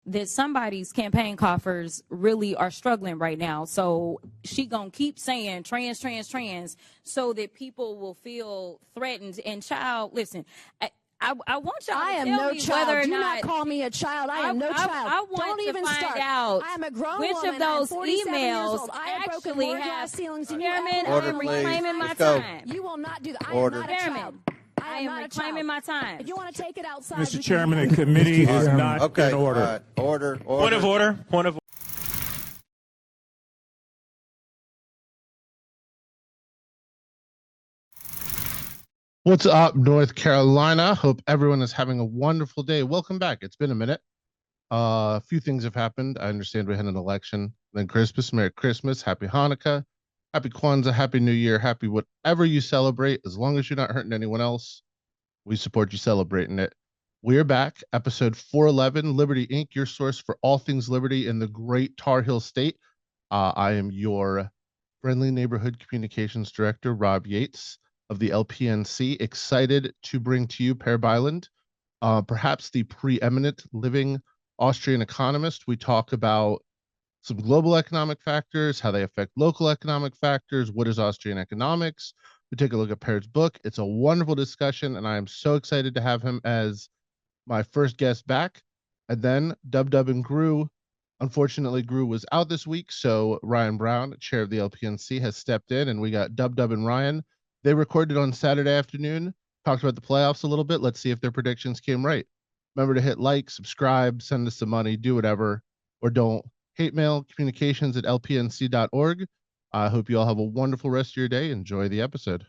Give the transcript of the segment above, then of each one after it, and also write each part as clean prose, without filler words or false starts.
That somebody's campaign coffers really are struggling right now. So she gonna keep saying trans, trans, trans, so that people will feel threatened. And child, listen, I want y'all to tell me whether or Do not. not call me a child. I am no child. I want Don't to even find start. out I am a grown which woman. of those I'm 47 years emails old. I have broken actually more have. glass ceilings than Chairman, you. I am reclaiming my time. You will not do that. I Order. am not a child. I am reclaiming my time. If you want to take it outside, Mr. Chairman, the committee is not Okay. in order. Order. Point of order. Point of. What's up, North Carolina? Hope everyone is having a wonderful day. Welcome back. It's been a minute. A few things have happened. I understand we had an election. Then Christmas, Merry Christmas, Happy Hanukkah, Happy Kwanzaa, Happy New Year, Happy whatever you celebrate. As long as you're not hurting anyone else, we support you celebrating it. We're back, episode 411, Liberty Inc., your source for all things liberty in the great Tar Heel State. I am your friendly neighborhood communications director, Rob Yates of the LPNC, excited to bring to you Per Bylund, perhaps the preeminent living Austrian economist. We talk about some global economic factors, how they affect local economic factors, what is Austrian economics. We take a look at Per's book. It's a wonderful discussion, and I am so excited to have him as my first guest back. And then Dub and Groo. Unfortunately, Groo was out this week, so Ryan Brown, chair of the LPNC, has stepped in, and we got Dub and Ryan. They recorded on Saturday afternoon, talked about the playoffs a little bit. Let's see if their predictions came right. Remember to hit like, subscribe, send us some money, do whatever, or don't. Hate mail, communications@lpnc.org. I hope you all have a wonderful rest of your day. Enjoy the episode.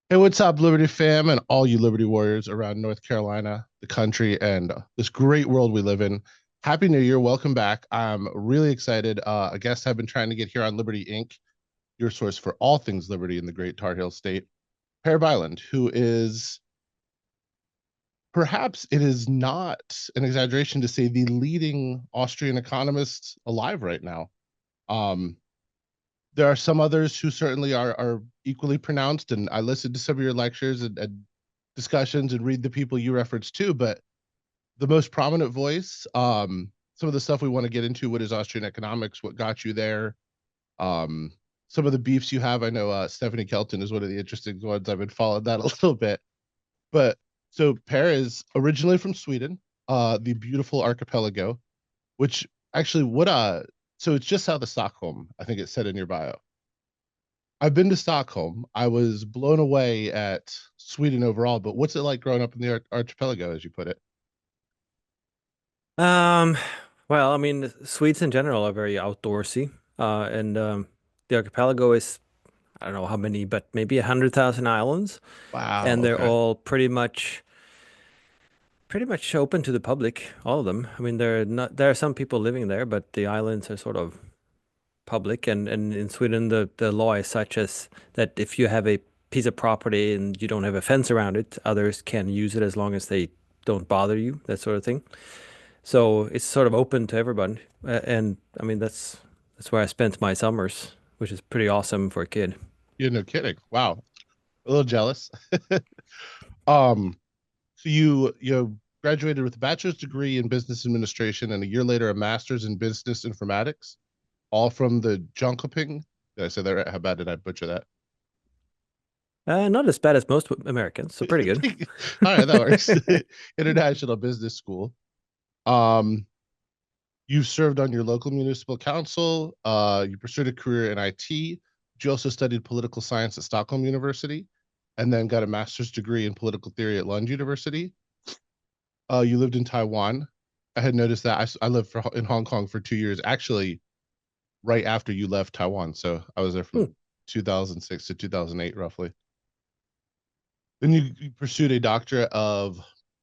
Hey, what's up, Liberty fam, and all you Liberty warriors around North Carolina, the country, and this great world we live in. Happy New Year. Welcome back. I'm really excited. A guest I've been trying to get here on Liberty Inc., your source for all things liberty in the great Tar Heel State, Per Bylund, who is, perhaps it is not an exaggeration to say, the leading Austrian economist alive right now. There are some others who certainly are equally pronounced, and I listened to some of your lectures and discussions and read the people you reference too, but the most prominent voice, some of the stuff we want to get into, what is Austrian economics, what got you there, some of the beefs you have. I know Stephanie Kelton is one of the interesting ones. I've been following that a little bit. But so Per is originally from Sweden, the beautiful archipelago, which actually so it's just south of Stockholm. I think it said in your bio. I've been to Stockholm. I was blown away at Sweden overall, but what's it like growing up in the archipelago, as you put it? Well, I mean, Swedes in general are very outdoorsy, and the archipelago is, I don't know how many, but maybe 100,000 islands. Wow. And they're okay. all pretty much open to the public, all of them. I mean, there are some people living there, but the islands are sort of public. And in Sweden, the law is such as that if you have a piece of property and you don't have a fence around it, others can use it as long as they don't bother you, that sort of thing. So it's sort of open to everyone. And I mean, that's where I spent my summers, which is pretty awesome for a kid. You're no kidding. Wow. A little jealous. So you graduated with a bachelor's degree in business administration and a year later a master's in business informatics, all from the Jönköping. Did I say that right? How bad did I butcher that? Not as bad as most Americans, so pretty good. All right, that works. International Business School. You've served on your local municipal council. You pursued a career in IT. You also studied political science at Stockholm University, and then got a master's degree in political theory at Lund University. You lived in Taiwan. I had noticed that. I lived in Hong Kong for 2 years, actually, right after you left Taiwan. So I was there from 2006 to 2008, roughly. Then you pursued a doctorate of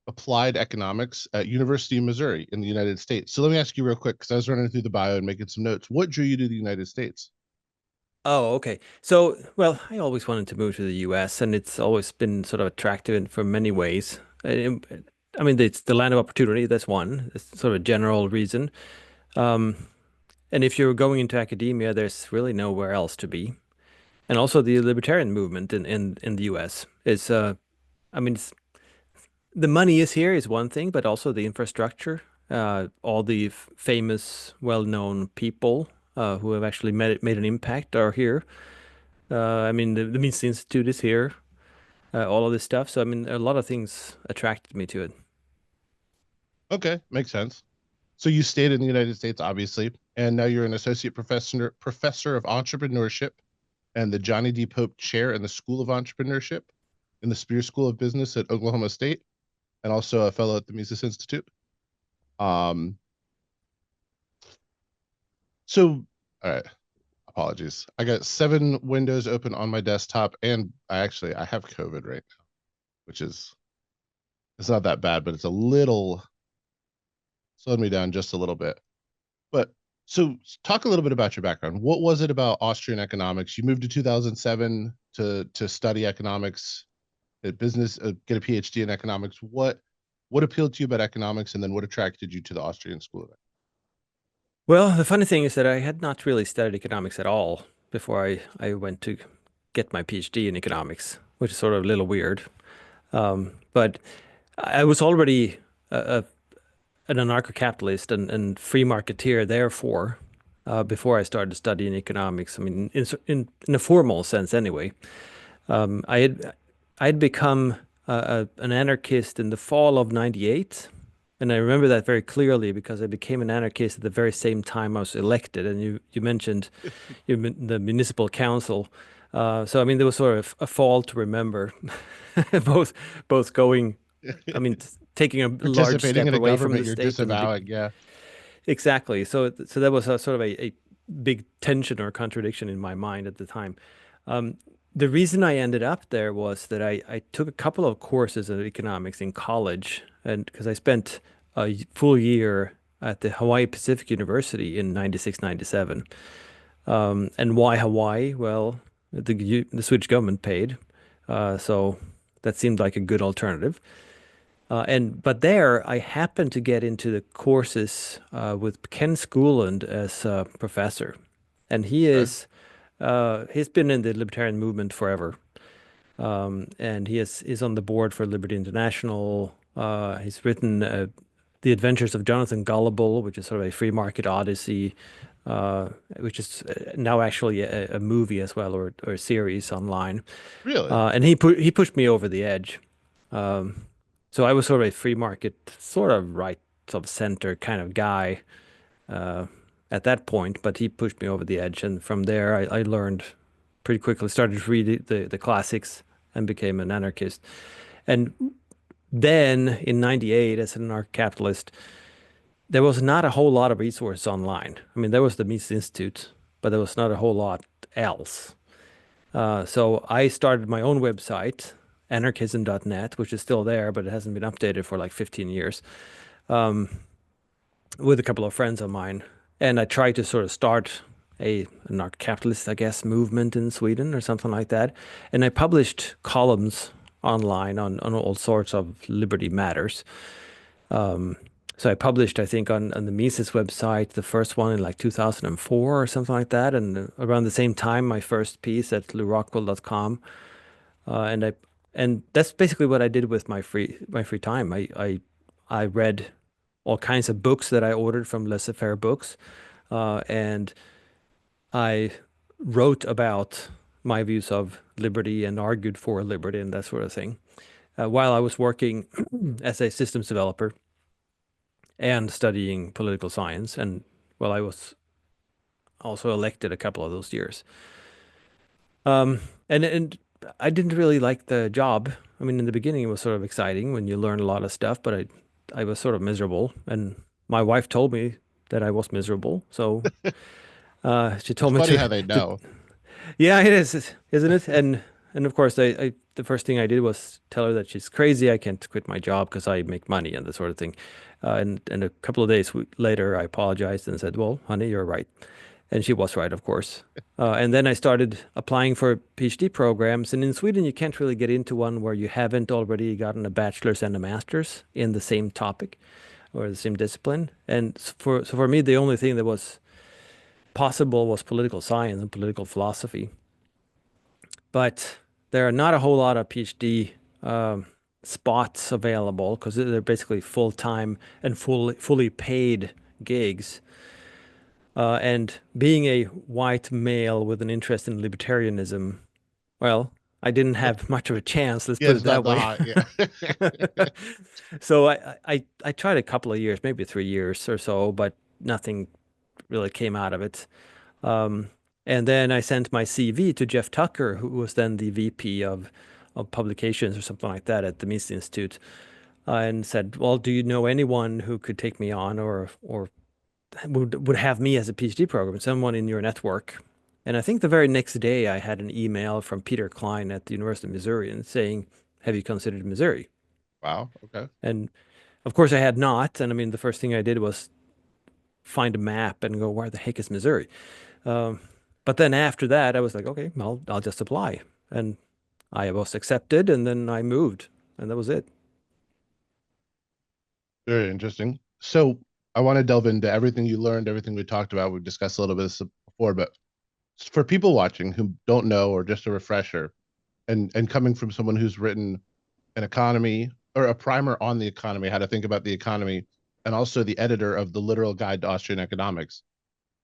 applied economics at University of Missouri in the United States. So let me ask you real quick, because I was running through the bio and making some notes. What drew you to the United States? Oh, okay. So, well, I always wanted to move to the US, and it's always been sort of attractive in for many ways. I mean, it's the land of opportunity. That's one. It's sort of a general reason. Um, and if you're going into academia, there's really nowhere else to be. And also the libertarian movement in the US is, I mean, the money is here is one thing, but also the infrastructure, all the famous, well-known people who have actually made an impact are here. I mean, the Mises Institute is here, all of this stuff. So, I mean, a lot of things attracted me to it. Okay, makes sense. So you stayed in the United States, obviously, and now you're an associate professor of entrepreneurship and the Johnny D. Pope Chair in the School of Entrepreneurship in the Spear School of Business at Oklahoma State, and also a fellow at the Mises Institute. So, all right, apologies. I got 7 windows open on my desktop, and I have COVID right now, which is, it's not that bad, but it's a little slowed me down just a little bit. But so talk a little bit about your background. What was it about Austrian economics? You moved to 2007 to study economics at business, get a PhD in economics. What appealed to you about economics, and then what attracted you to the Austrian School of Economics? Well, the funny thing is that I had not really studied economics at all before I went to get my PhD in economics, which is sort of a little weird. But I was already an anarcho-capitalist and free marketeer, therefore, before I started studying economics. I mean, in a formal sense, anyway. I had become an anarchist in the fall of '98, and I remember that very clearly because I became an anarchist at the very same time I was elected. And you mentioned the municipal council. So I mean, there was sort of a fall to remember, both going. I mean, taking a large step in a away from government the you're state disavowing, yeah. Exactly. So that was a sort of a big tension or contradiction in my mind at the time. The reason I ended up there was that I took a couple of courses of economics in college, and because I spent a full year at the Hawaii Pacific University in '96, '97. And why Hawaii? Well, the Swedish government paid, so that seemed like a good alternative. But there, I happened to get into the courses with Ken Schooland as a professor, and he's been in the libertarian movement forever, and is on the board for Liberty International. He's written The Adventures of Jonathan Gullible, which is sort of a free market odyssey, which is now actually a movie as well, or a series online. Really? And he pushed me over the edge. So I was sort of a free market, sort of right of center kind of guy at that point, but he pushed me over the edge. And from there, I learned pretty quickly, started to read the classics and became an anarchist. And then in '98, as an anarcho-capitalist, there was not a whole lot of resources online. I mean, there was the Mises Institute, but there was not a whole lot else. So I started my own website, anarchism.net, which is still there, but it hasn't been updated for like 15 years, with a couple of friends of mine. And I tried to sort of start an anarcho-capitalist, I guess, movement in Sweden or something like that. And I published columns online on all sorts of liberty matters. So I published, I think, on the Mises website, the first one in like 2004 or something like that. And around the same time, my first piece at louRockwell.com. And that's basically what I did with my free time. I read all kinds of books that I ordered from laissez-faire books, and I wrote about my views of liberty and argued for liberty and that sort of thing, while I was working as a systems developer and studying political science. And well, I was also elected a couple of those years. And I didn't really like the job. I mean, in the beginning, it was sort of exciting when you learn a lot of stuff, but I was sort of miserable. And my wife told me that I was miserable. So she told It's me funny how they know. yeah, it is, isn't it? And of course, I the first thing I did was tell her that she's crazy. I can't quit my job because I make money and that sort of thing. And a couple of days later, I apologized and said, "Well, honey, you're right." And she was right, of course. And then I started applying for PhD programs. And in Sweden, you can't really get into one where you haven't already gotten a bachelor's and a master's in the same topic or the same discipline. And for me, the only thing that was possible was political science and political philosophy. But there are not a whole lot of PhD spots available because they're basically full-time and fully paid gigs. And being a white male with an interest in libertarianism, well, I didn't have much of a chance, let's Yeah, put it's it that not the way. So I tried a couple of years, maybe 3 years or so, but nothing really came out of it. And then I sent my CV to Jeff Tucker, who was then the VP of publications or something like that at the Mises Institute, and said, "Well, do you know anyone who could take me on or would have me as a PhD program, someone in your network?" And I think the very next day I had an email from Peter Klein at the University of Missouri and saying, "Have you considered Missouri?" Wow. Okay. And of course I had not. And I mean, the first thing I did was find a map and go, where the heck is Missouri? But then after that, I was like, okay, well, I'll just apply. And I was accepted, and then I moved, and that was it. Very interesting. So I want to delve into everything you learned, everything we talked about. We've discussed a little bit of this before, but for people watching who don't know, or just a refresher, and coming from someone who's written an economy or a primer on the economy, how to think about the economy, and also the editor of the Literal Guide to Austrian Economics.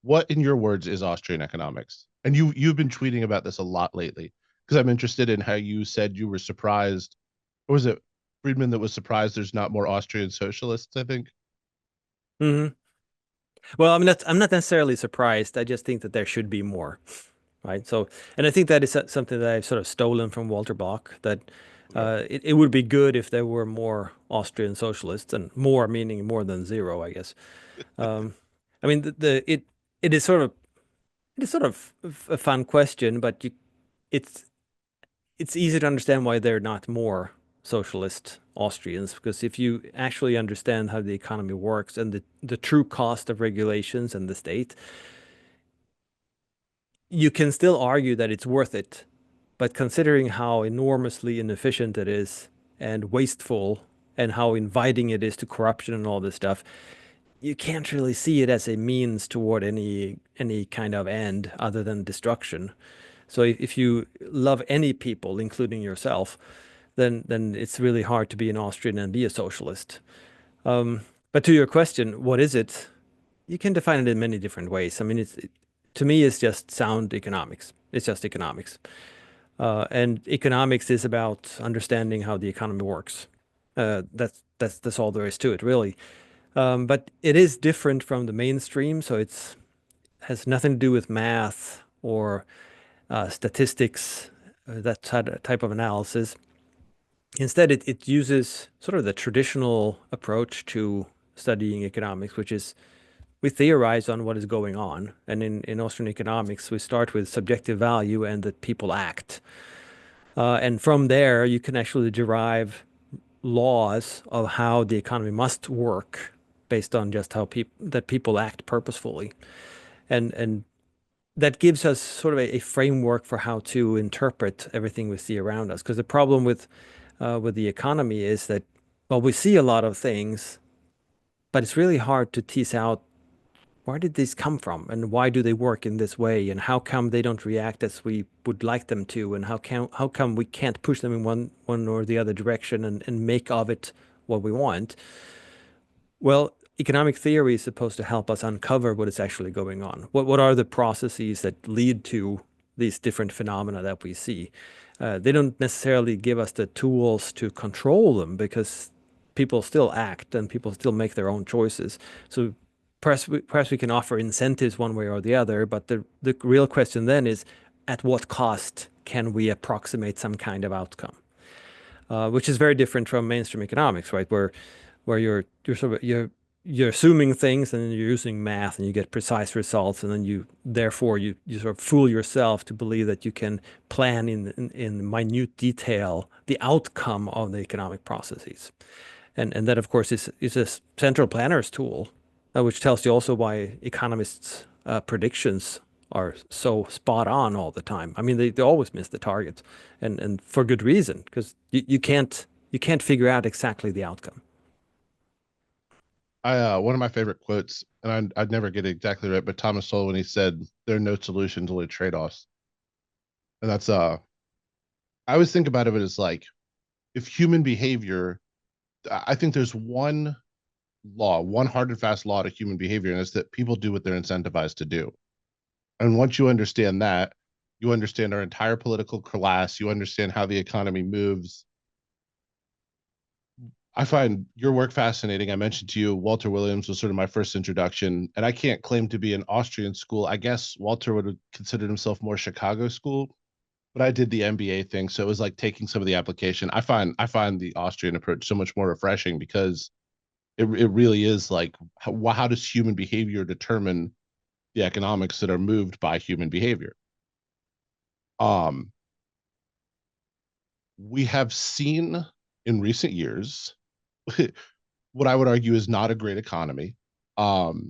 What, in your words, is Austrian economics? And you've been tweeting about this a lot lately because I'm interested in how you said you were surprised, or was it Friedman that was surprised there's not more Austrian socialists, I think? Hmm. Well, I'm not necessarily surprised. I just think that there should be more, right? So, and I think that is something that I've sort of stolen from Walter Block, that it would be good if there were more Austrian socialists, and more meaning more than zero, I guess. I mean, it is sort of a fun question, but it's it's easy to understand why they're not more socialist Austrians, because if you actually understand how the economy works and the true cost of regulations and the state, you can still argue that it's worth it. But considering how enormously inefficient it is and wasteful and how inviting it is to corruption and all this stuff, you can't really see it as a means toward any kind of end other than destruction. So if you love any people, including yourself, then it's really hard to be an Austrian and be a socialist. But to your question, what is it? You can define it in many different ways. I mean, to me, it's just sound economics. It's just economics. And economics is about understanding how the economy works. That's all there is to it, really. But it is different from the mainstream, so it's has nothing to do with math or statistics, that type of analysis. Instead, it uses sort of the traditional approach to studying economics, which is we theorize on what is going on. And in Austrian economics, we start with subjective value and that people act. And from there, you can actually derive laws of how the economy must work based on just how people act purposefully. And that gives us sort of a framework for how to interpret everything we see around us. Because the problem with the economy is that, well, we see a lot of things, but it's really hard to tease out where did these come from and why do they work in this way and how come they don't react as we would like them to, and how come we can't push them in one or the other direction and make of it what we want. Well, economic theory is supposed to help us uncover what is actually going on. What are the processes that lead to these different phenomena that we see? They don't necessarily give us the tools to control them, because people still act and people still make their own choices. So perhaps we can offer incentives one way or the other, but the real question then is, at what cost can we approximate some kind of outcome? Which is very different from mainstream economics, right? Where you're you're assuming things, and then you're using math, and you get precise results, and then you sort of fool yourself to believe that you can plan in minute detail the outcome of the economic processes. And that, of course, is a central planner's tool, which tells you also why economists' predictions are so spot on all the time. I mean, they always miss the target, and for good reason, because you can't figure out exactly the outcome. One of my favorite quotes, and I'd never get it exactly right, but Thomas Sowell, when he said, "There are no solutions, only trade-offs," and that's I always think about it as like, if human behavior, I think there's one hard and fast law to human behavior, and it's that people do what they're incentivized to do. And once you understand that, you understand our entire political class, you understand how the economy moves. I find your work fascinating. I mentioned to you, Walter Williams was sort of my first introduction, and I can't claim to be an Austrian school. I guess Walter would have considered himself more Chicago school, but I did the MBA thing, so it was like taking some of the application. I find the Austrian approach so much more refreshing because it really is like, how does human behavior determine the economics that are moved by human behavior? We have seen in recent years what I would argue is not a great economy. There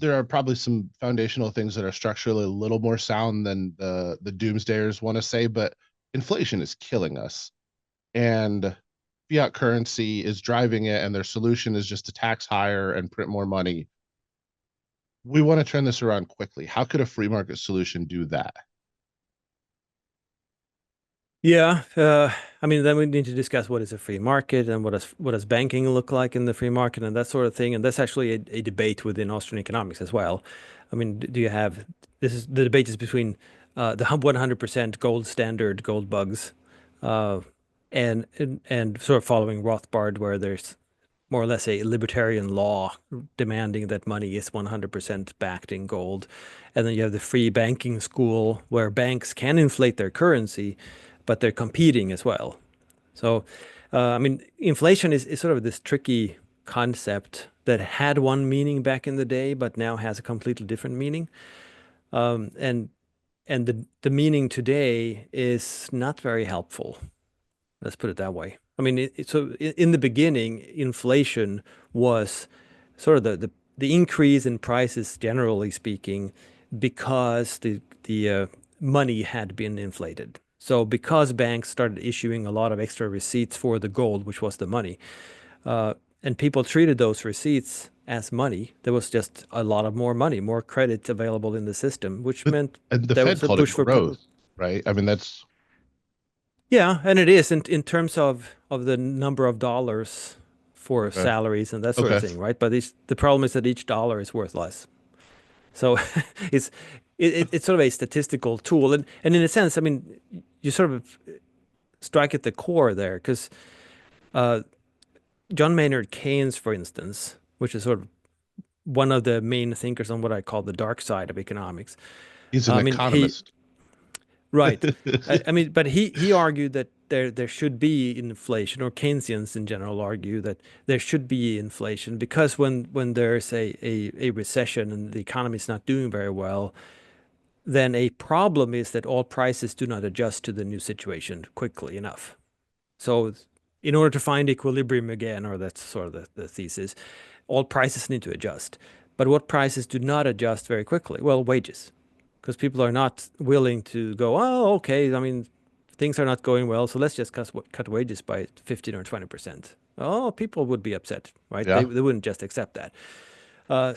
are probably some foundational things that are structurally a little more sound than the doomsdayers want to say, but inflation is killing us, and fiat currency is driving it, and their solution is just to tax higher and print more money. We want to turn this around quickly. How could a free market solution do that? Yeah, I mean, then we need to discuss what is a free market and what does banking look like in the free market and that sort of thing. And that's actually a debate within Austrian economics as well. I mean, do you have the debate is between the 100% gold standard gold bugs, and sort of following Rothbard, where there's more or less a libertarian law demanding that money is 100% backed in gold. And then you have the free banking school, where banks can inflate their currency, but they're competing as well. So, I mean, inflation is sort of this tricky concept that had one meaning back in the day, but now has a completely different meaning. And the meaning today is not very helpful. Let's put it that way. I mean, so in the beginning, inflation was sort of the increase in prices, generally speaking, because the money had been inflated. So because banks started issuing a lot of extra receipts for the gold, which was the money, and people treated those receipts as money, there was just a lot of more money, more credit available in the system, which meant And the there Fed was a called it push for growth, right? I mean, that's yeah, and it is in terms of the number of dollars for okay. salaries and that sort of thing, right? But the problem is that each dollar is worth less. So it's it's sort of a statistical tool, and in a sense, I mean, you sort of strike at the core there, because John Maynard Keynes, for instance, which is sort of one of the main thinkers on what I call the dark side of economics. He's an I mean, economist. right. I mean, but he argued that there should be inflation, or Keynesians in general argue that there should be inflation, because when there's a recession and the economy is not doing very well, then a problem is that all prices do not adjust to the new situation quickly enough. So in order to find equilibrium again, or that's sort of the thesis, all prices need to adjust. But what prices do not adjust very quickly? Well, wages, because people are not willing to go, oh, okay, I mean, things are not going well, so let's just cut wages by 15 or 20%. Oh, people would be upset, right? Yeah. They wouldn't just accept that.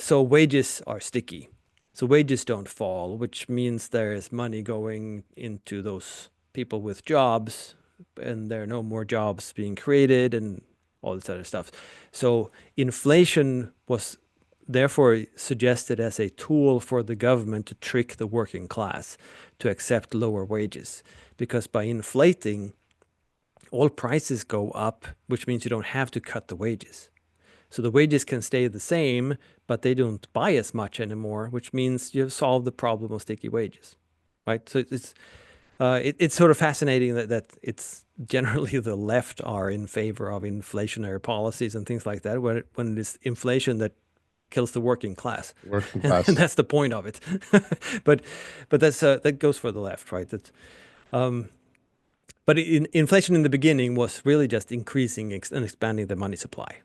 So wages are sticky. So wages don't fall, which means there is money going into those people with jobs, and there are no more jobs being created and all this other stuff. So inflation was therefore suggested as a tool for the government to trick the working class to accept lower wages, because by inflating, all prices go up, which means you don't have to cut the wages. So the wages can stay the same, but they don't buy as much anymore, which means you've solved the problem of sticky wages, right? So it's It's sort of fascinating that it's generally the left are in favor of inflationary policies and things like that, when it is inflation that kills the working class. Working And class. that's the point of it. but that's that goes for the left, right? But inflation in the beginning was really just increasing and expanding the money supply.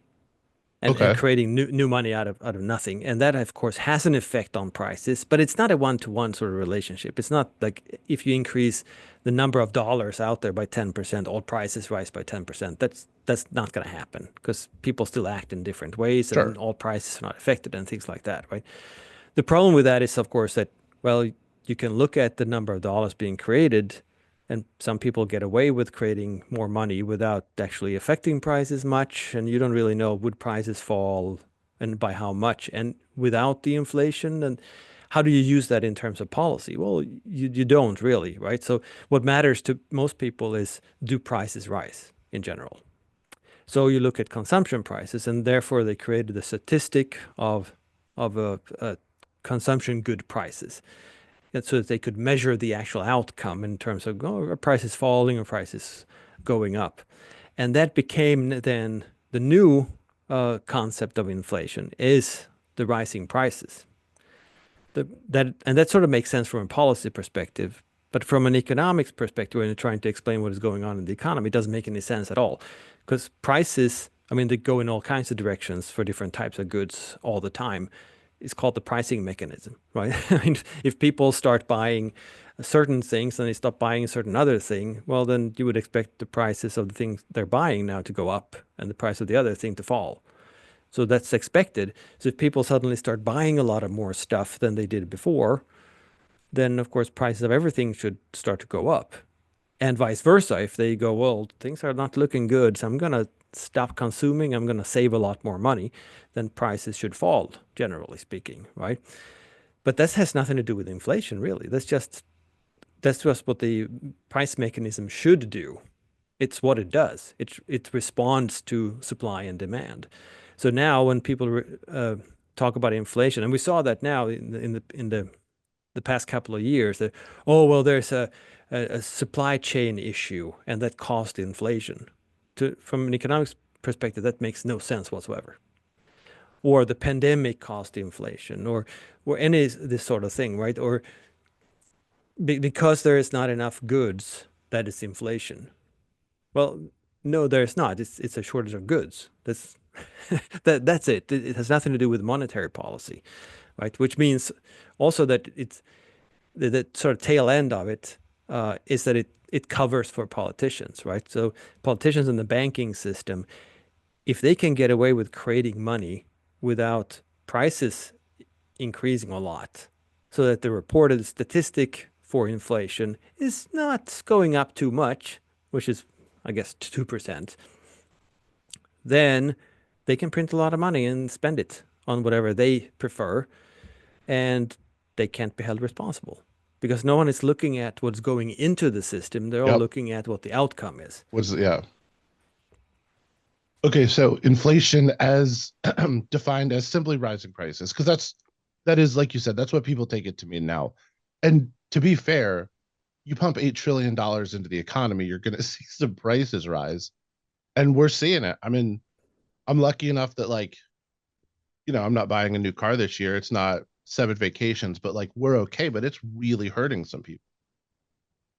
And creating new money out of nothing. And that, of course, has an effect on prices, but it's not a one-to-one sort of relationship. It's not like if you increase the number of dollars out there by 10%, all prices rise by 10%. That's not going to happen because people still act in different ways and all prices are not affected and things like that, right? The problem with that is, of course, that, well, you can look at the number of dollars being created, and some people get away with creating more money without actually affecting prices much. And you don't really know, would prices fall and by how much, and without the inflation. And how do you use that in terms of policy? Well, you don't really, right? So what matters to most people is, do prices rise in general? So you look at consumption prices, and therefore they created a statistic of consumption good prices, so that they could measure the actual outcome in terms of, are prices falling or prices going up. And that became then the new concept of inflation, is the rising prices. That sort of makes sense from a policy perspective, but from an economics perspective, when you're trying to explain what is going on in the economy, it doesn't make any sense at all. Because prices, I mean, they go in all kinds of directions for different types of goods all the time. It's called the pricing mechanism, right? I mean, if people start buying certain things and they stop buying a certain other thing, well, then you would expect the prices of the things they're buying now to go up and the price of the other thing to fall. So that's expected. So if people suddenly start buying a lot of more stuff than they did before, then of course prices of everything should start to go up. And vice versa, if they go, well, things are not looking good, so I'm going to stop consuming, I'm going to save a lot more money, then prices should fall, generally speaking, right? But that has nothing to do with inflation, really. That's just what the price mechanism should do. It's what it does. It responds to supply and demand. So now when people talk about inflation, and we saw that now in the past couple of years, that, oh, well, there's a supply chain issue and that caused inflation. From an economics perspective, that makes no sense whatsoever. Or the pandemic caused inflation, or any this sort of thing, right? Or because there is not enough goods, that is inflation. Well, no, there's not. It's a shortage of goods. That's it. It has nothing to do with monetary policy, right? Which means also that it's the sort of tail end of it is that it covers for politicians, right? So politicians in the banking system, if they can get away with creating money without prices increasing a lot, so that the reported statistic for inflation is not going up too much, which is, I guess, 2%, then they can print a lot of money and spend it on whatever they prefer, and they can't be held responsible. Because no one is looking at what's going into the system. They're all looking at what the outcome is. Okay, so inflation as defined as simply rising prices, because that is, like you said, that's what people take it to mean now. And to be fair, you pump $8 trillion into the economy, you're going to see some prices rise. And we're seeing it. I mean, I'm lucky enough that, like, I'm not buying a new car this year. It's not 7 vacations, but like, we're okay, but it's really hurting some people.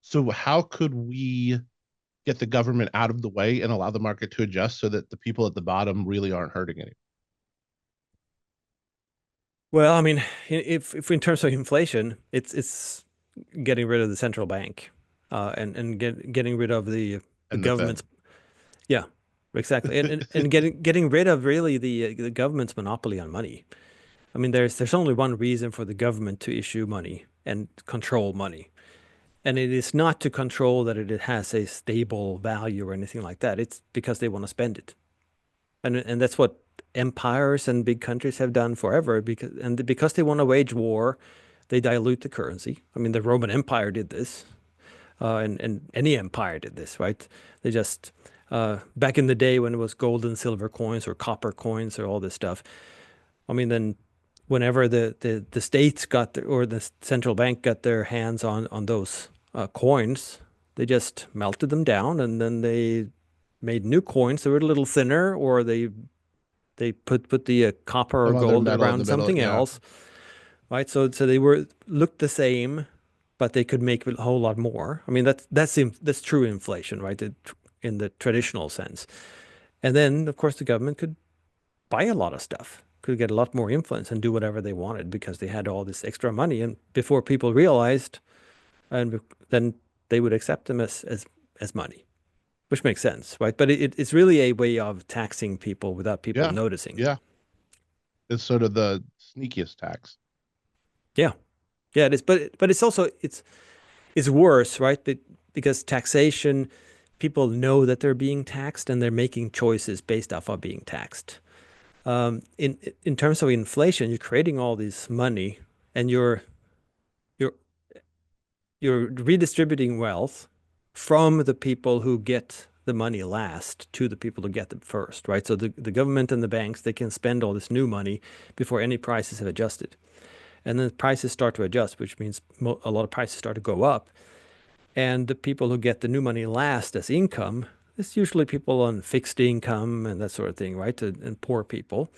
So how could we get the government out of the way and allow the market to adjust so that the people at the bottom really aren't hurting anyone? Well, I mean, if in terms of inflation, it's getting rid of the central bank, and getting rid of the government's, yeah, exactly, and getting rid of really the government's monopoly on money. I mean, there's only one reason for the government to issue money and control money. And it is not to control that it has a stable value or anything like that. It's because they want to spend it. And that's what empires and big countries have done forever, because they want to wage war, they dilute the currency. I mean, the Roman Empire did this, and any empire did this, right? They just, back in the day when it was gold and silver coins or copper coins or all this stuff, I mean, then whenever the states or the central bank got their hands on those coins, they just melted them down and then they made new coins. They were a little thinner, or they put the copper or Some other gold metal in around the middle. something Yeah. else, right? So they looked the same, but they could make a whole lot more. I mean, that's true inflation, right? In the traditional sense. And then, of course, the government could buy a lot of stuff, could get a lot more influence and do whatever they wanted because they had all this extra money. And before people realized, and then they would accept them as money, which makes sense, right? But it's really a way of taxing people without people Yeah. noticing. Yeah. It's sort of the sneakiest tax. Yeah, yeah, it is. But it's also it's worse, right? Because taxation, people know that they're being taxed and they're making choices based off of being taxed. In terms of inflation, you're creating all this money and you're you're redistributing wealth from the people who get the money last to the people who get them first, right? So the government and the banks, they can spend all this new money before any prices have adjusted. And then prices start to adjust, which means a lot of prices start to go up. And the people who get the new money last as income, it's usually people on fixed income and that sort of thing, right? And poor people.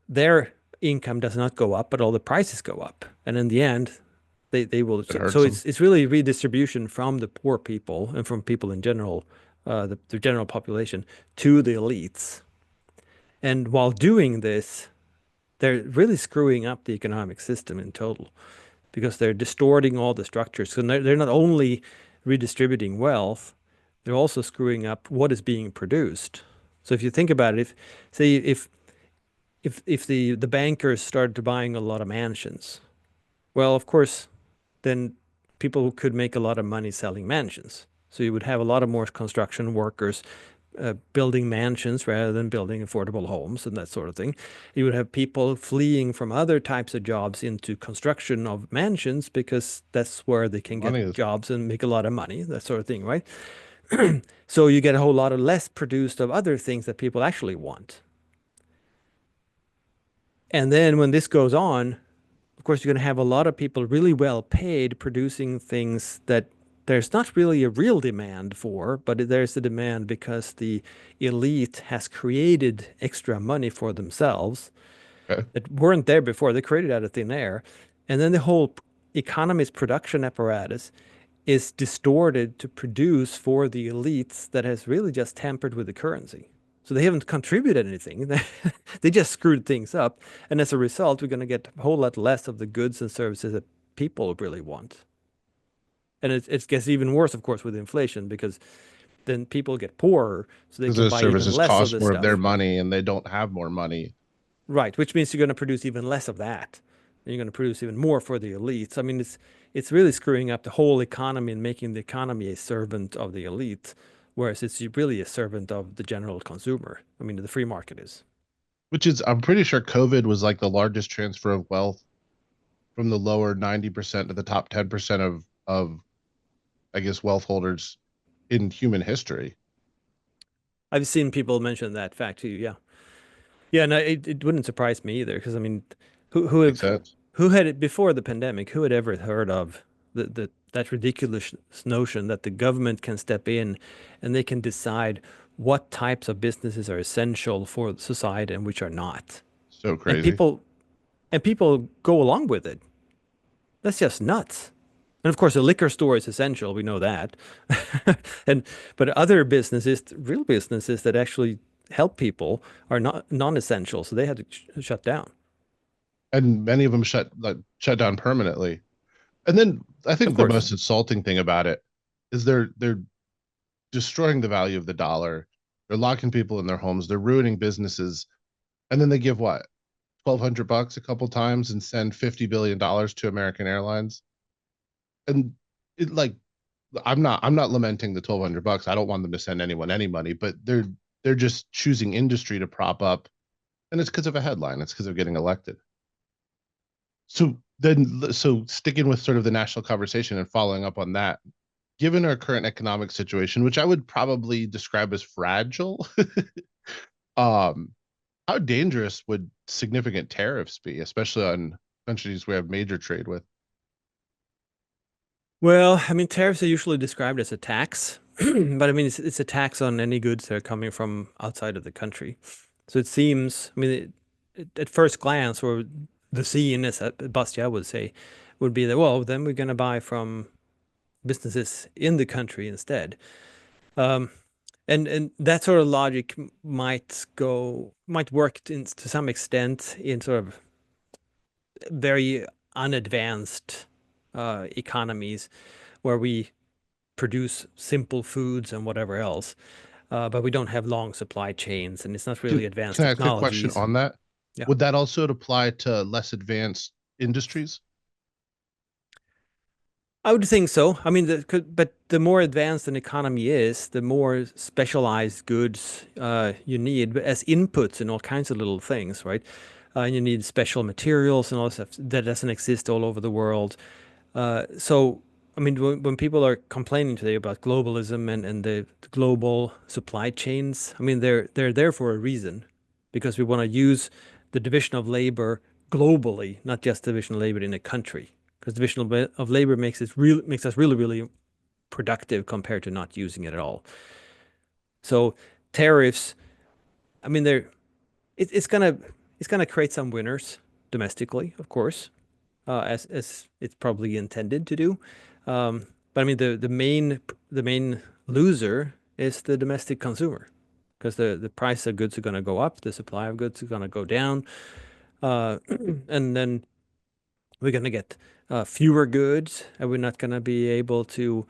Their income does not go up, but all the prices go up. And in the end, they will. It hurts So them. it's really redistribution from the poor people and from people in general, the general population, to the elites. And while doing this, they're really screwing up the economic system in total because they're distorting all the structures. So they're not only redistributing wealth, they're also screwing up what is being produced. So if you think about it, if the bankers started buying a lot of mansions, well, of course, then people could make a lot of money selling mansions. So you would have a lot of more construction workers building mansions rather than building affordable homes and that sort of thing. You would have people fleeing from other types of jobs into construction of mansions because that's where they can Money get is jobs and make a lot of money, that sort of thing, right? So you get a whole lot of less produced of other things that people actually want. And then when this goes on, of course, you're going to have a lot of people really well paid producing things that there's not really a real demand for, but there's a demand because the elite has created extra money for themselves okay. that weren't there before. They created out of thin air. And then the whole economy's production apparatus is distorted to produce for the elites that has really just tampered with the currency. So they haven't contributed anything. They just screwed things up. And as a result, we're going to get a whole lot less of the goods and services that people really want. And it gets even worse, of course, with inflation because then people get poorer, so they Because can those buy even services less of cost this more of their stuff. money and they don't have more money. Right, which means you're going to produce even less of that. And you're going to produce even more for the elites. I mean, it's really screwing up the whole economy and making the economy a servant of the elite, whereas it's really a servant of the general consumer. I mean, the free market is. Which is, I'm pretty sure COVID was like the largest transfer of wealth from the lower 90% to the top 10% of I guess wealth holders in human history. I've seen people mention that fact too. Yeah, yeah. No, it wouldn't surprise me either because I mean, Makes sense. who had it before the pandemic? Who had ever heard of that ridiculous notion that the government can step in and they can decide what types of businesses are essential for society and which are not, So and crazy. people go along with it. That's just nuts. And of course, a liquor store is essential. We know that. And but other businesses, real businesses that actually help people, are not non-essential, so they had to shut down. And many of them shut down permanently. And then I Of think the course, most insulting thing about it is they're destroying the value of the dollar. They're locking people in their homes. They're ruining businesses. And then they give what? $1,200 a couple times and send $50 billion to American Airlines. And it like I'm not lamenting the $1,200. I don't want them to send anyone any money, but they're just choosing industry to prop up, and it's because of a headline. It's because of getting elected. So sticking with sort of the national conversation and following up on that, given our current economic situation, which I would probably describe as fragile, um, how dangerous would significant tariffs be, especially on countries we have major trade with? Well, I mean, tariffs are usually described as a tax, but I mean, it's a tax on any goods that are coming from outside of the country. So it seems, I mean, at first glance, or the scene, as Bastia would say, would be that, well, then we're going to buy from businesses in the country instead. And that sort of logic might work to some extent in sort of very unadvanced economies where we produce simple foods and whatever else, but we don't have long supply chains and it's not really advanced Can I ask a question technologies. on that? Yeah. Would that also apply to less advanced industries? I would think so. I mean, but the more advanced an economy is, the more specialized goods you need as inputs in all kinds of little things, right? And you need special materials and all stuff that doesn't exist all over the world. So, I mean, when people are complaining today about globalism and the global supply chains, I mean, they're there for a reason, because we want to use the division of labor globally, not just division of labor in a country. Because division of labor makes us really, really productive compared to not using it at all. So tariffs, I mean, it's gonna create some winners domestically, of course, as it's probably intended to do. But I mean, the main loser is the domestic consumer, because the price of goods are going to go up, the supply of goods is going to go down, and then we're going to get fewer goods, and we're not going to be able to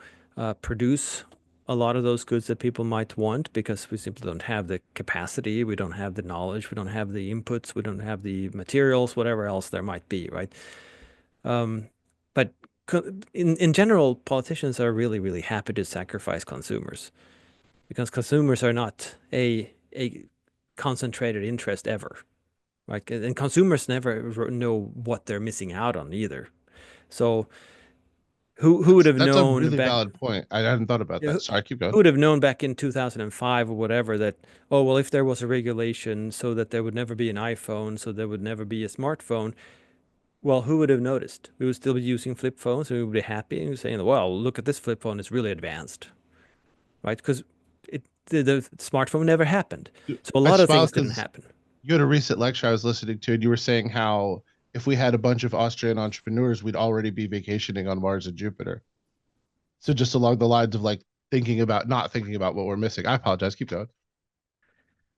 produce a lot of those goods that people might want because we simply don't have the capacity, we don't have the knowledge, we don't have the inputs, we don't have the materials, whatever else there might be, right? But in general, politicians are really, really happy to sacrifice consumers, because consumers are not a concentrated interest ever, right? And consumers never know what they're missing out on either. So who would have That's a known really back? valid point. I hadn't thought about Yeah, that. Sorry, keep who going. would have known back in 2005 or whatever that, oh, well, if there was a regulation so that there would never be an iPhone, so there would never be a smartphone, well, who would have noticed? We would still be using flip phones, and we would be happy and saying, well, look at this flip phone, it's really advanced, right? Because the smartphone never happened. So a I lot of smile things didn't because happen. you had a recent lecture I was listening to, and you were saying how if we had a bunch of Austrian entrepreneurs, we'd already be vacationing on Mars and Jupiter. So just along the lines of like not thinking about what we're missing. I apologize. Keep going.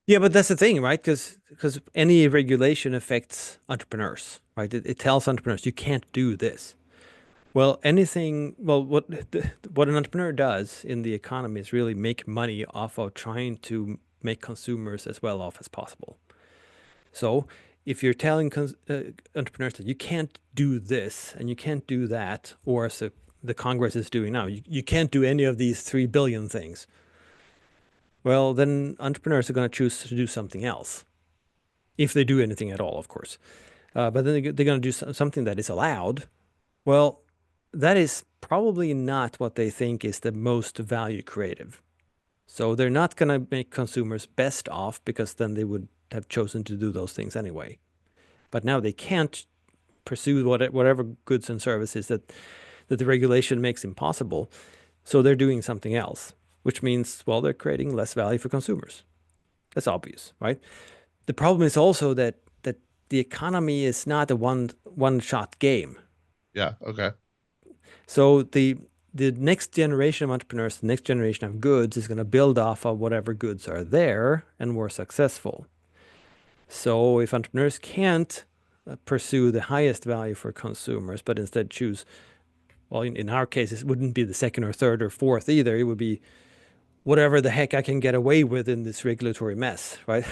Yeah, but that's the thing, right? Because any regulation affects entrepreneurs, right? It tells entrepreneurs you can't do this. Well, what an entrepreneur does in the economy is really make money off of trying to make consumers as well off as possible. So if you're telling entrepreneurs that you can't do this and you can't do that, or as the Congress is doing now, you can't do any of these 3 billion things, well, then entrepreneurs are going to choose to do something else, if they do anything at all, of course. But then they're going to do something that is allowed. Well, that is probably not what they think is the most value creative. So they're not going to make consumers best off, because then they would have chosen to do those things anyway. But now they can't pursue whatever goods and services that the regulation makes impossible. So they're doing something else, which means, well, they're creating less value for consumers. That's obvious, right? The problem is also that the economy is not a one-shot game. Yeah. Okay. So the next generation of entrepreneurs, the next generation of goods, is going to build off of whatever goods are there and more successful. So if entrepreneurs can't pursue the highest value for consumers, but instead choose, well, in our case, it wouldn't be the second or third or fourth either. It would be whatever the heck I can get away with in this regulatory mess, right?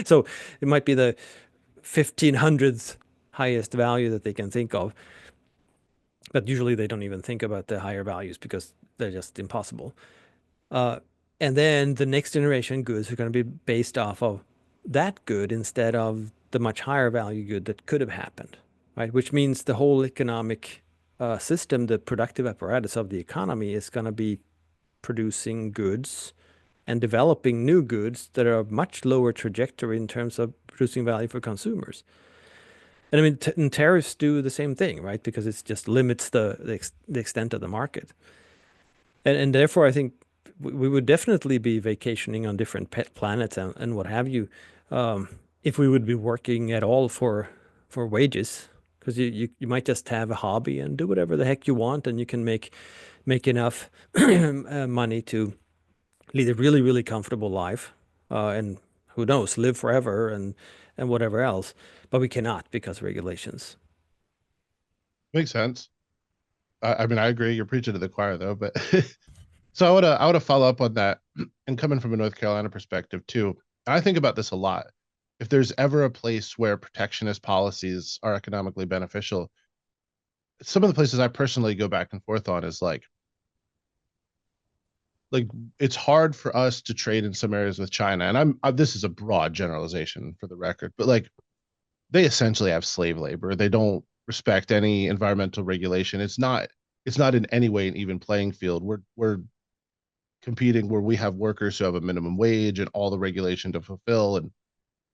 So it might be the 1500th highest value that they can think of. But usually they don't even think about the higher values because they're just impossible. And then the next generation goods are going to be based off of that good instead of the much higher value good that could have happened, right? Which means the whole economic system, the productive apparatus of the economy, is going to be producing goods and developing new goods that are a much lower trajectory in terms of producing value for consumers. And I mean, and tariffs do the same thing, right? Because it just limits the extent of the market. And therefore, I think we would definitely be vacationing on different planets and what have you, if we would be working at all for wages. Because you might just have a hobby and do whatever the heck you want, and you can make enough money to lead a really, really comfortable life, and who knows, live forever and whatever else. But we cannot because of regulations. Makes sense. I mean, I agree. You're preaching to the choir, though. But so I would follow up on that, and coming from a North Carolina perspective too. I think about this a lot. If there's ever a place where protectionist policies are economically beneficial, some of the places I personally go back and forth on is like it's hard for us to trade in some areas with China, and this is a broad generalization for the record, but like they essentially have slave labor. They don't respect any environmental regulation. It's not in any way an even playing field. We're competing where we have workers who have a minimum wage and all the regulation to fulfill, and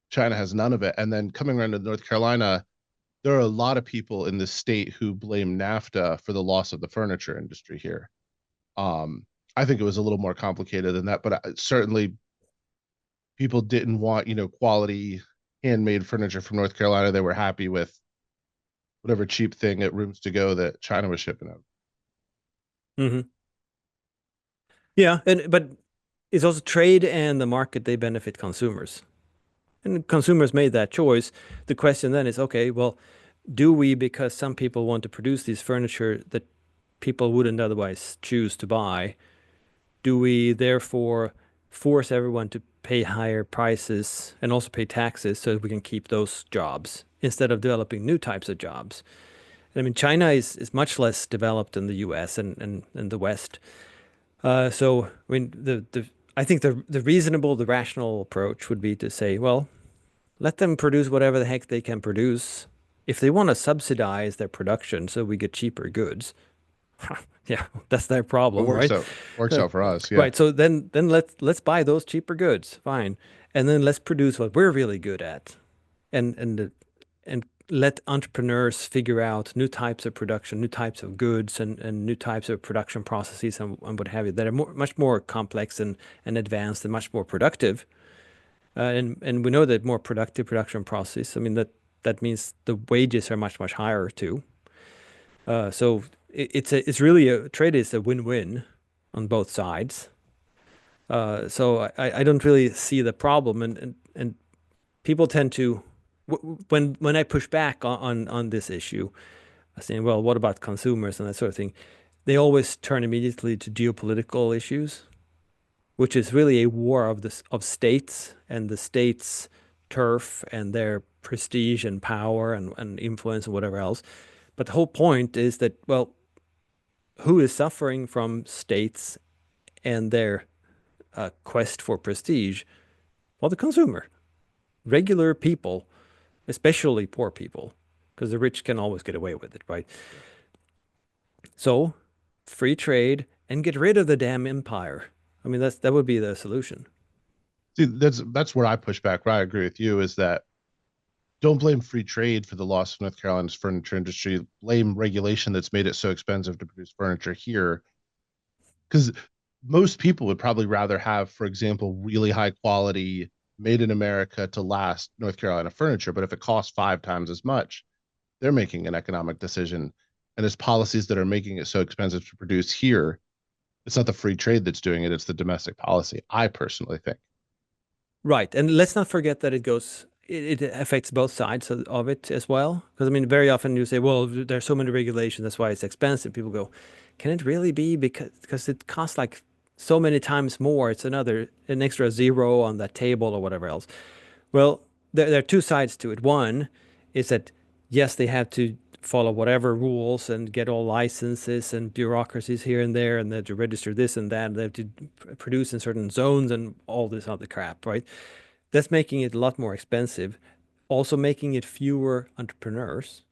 China has none of it. And then coming around to North Carolina, there are a lot of people in this state who blame NAFTA for the loss of the furniture industry here. I think it was a little more complicated than that, but certainly people didn't want, quality handmade furniture from North Carolina. They were happy with whatever cheap thing at Rooms to Go that China was shipping out. Mm-hmm. Yeah, but it's also trade and the market, they benefit consumers. And consumers made that choice. The question then is, okay, well, do we, because some people want to produce these furniture that people wouldn't otherwise choose to buy, do we therefore force everyone to pay higher prices and also pay taxes so that we can keep those jobs instead of developing new types of jobs? And I mean, China is much less developed than the US and the West. So, I mean, I think the reasonable, the rational approach would be to say, well, let them produce whatever the heck they can produce. If they want to subsidize their production so we get cheaper goods, yeah, that's their problem, right? Works out for us, yeah. Right. So then let's buy those cheaper goods, fine, and then let's produce what we're really good at, and let entrepreneurs figure out new types of production, new types of goods, and new types of production processes and what have you that are much more complex and advanced and much more productive. And we know that more productive production process, I mean, that means the wages are much, much higher too. So it's really a trade is a win-win on both sides. So I don't really see the problem, and people tend to when I push back on this issue, saying, well, what about consumers and that sort of thing, they always turn immediately to geopolitical issues, which is really a war of states and the states' turf and their prestige and power and influence and whatever else. But the whole point is that, well, who is suffering from states and their quest for prestige? Well, the consumer, regular people, especially poor people, because the rich can always get away with it, right? So, free trade and get rid of the damn empire. I mean, that would be the solution. See, that's where I push back, where I agree with you, is that don't blame free trade for the loss of North Carolina's furniture industry. Blame regulation that's made it so expensive to produce furniture here. Because most people would probably rather have, for example, really high quality, made in America to last North Carolina furniture. But if it costs 5 times as much, they're making an economic decision. And it's policies that are making it so expensive to produce here. It's not the free trade that's doing it, it's the domestic policy, I personally think. Right. And let's not forget that it affects both sides of it as well. Because I mean, very often you say, well, there's so many regulations, that's why it's expensive. People go, can it really be? Because it costs like so many times more. It's an extra zero on that table or whatever else. Well, there are two sides to it. One is that, yes, they have to follow whatever rules and get all licenses and bureaucracies here and there, and they have to register this and that, and they have to produce in certain zones and all this other crap, right? That's making it a lot more expensive, also making it fewer entrepreneurs.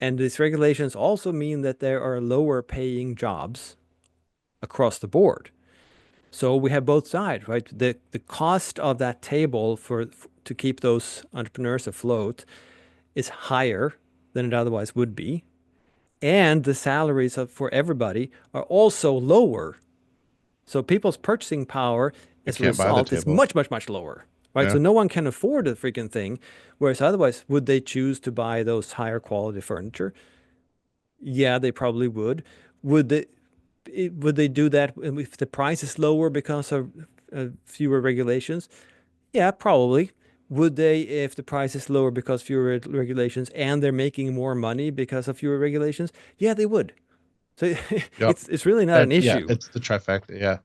And these regulations also mean that there are lower paying jobs across the board. So we have both sides, right? The cost of that table to keep those entrepreneurs afloat is higher than it otherwise would be, and the salaries for everybody are also lower. So people's purchasing power They as a can't buy the result is table. much, much, much lower, right? Yeah. So no one can afford the freaking thing. Whereas otherwise, would they choose to buy those higher quality furniture? Yeah, they probably would. Would they do that if the price is lower because of fewer regulations? Yeah, probably. Would they if the price is lower because fewer regulations and they're making more money because of fewer regulations? Yeah, they would. So Yep. it's really not an Yeah, issue. it's the trifecta. Yeah.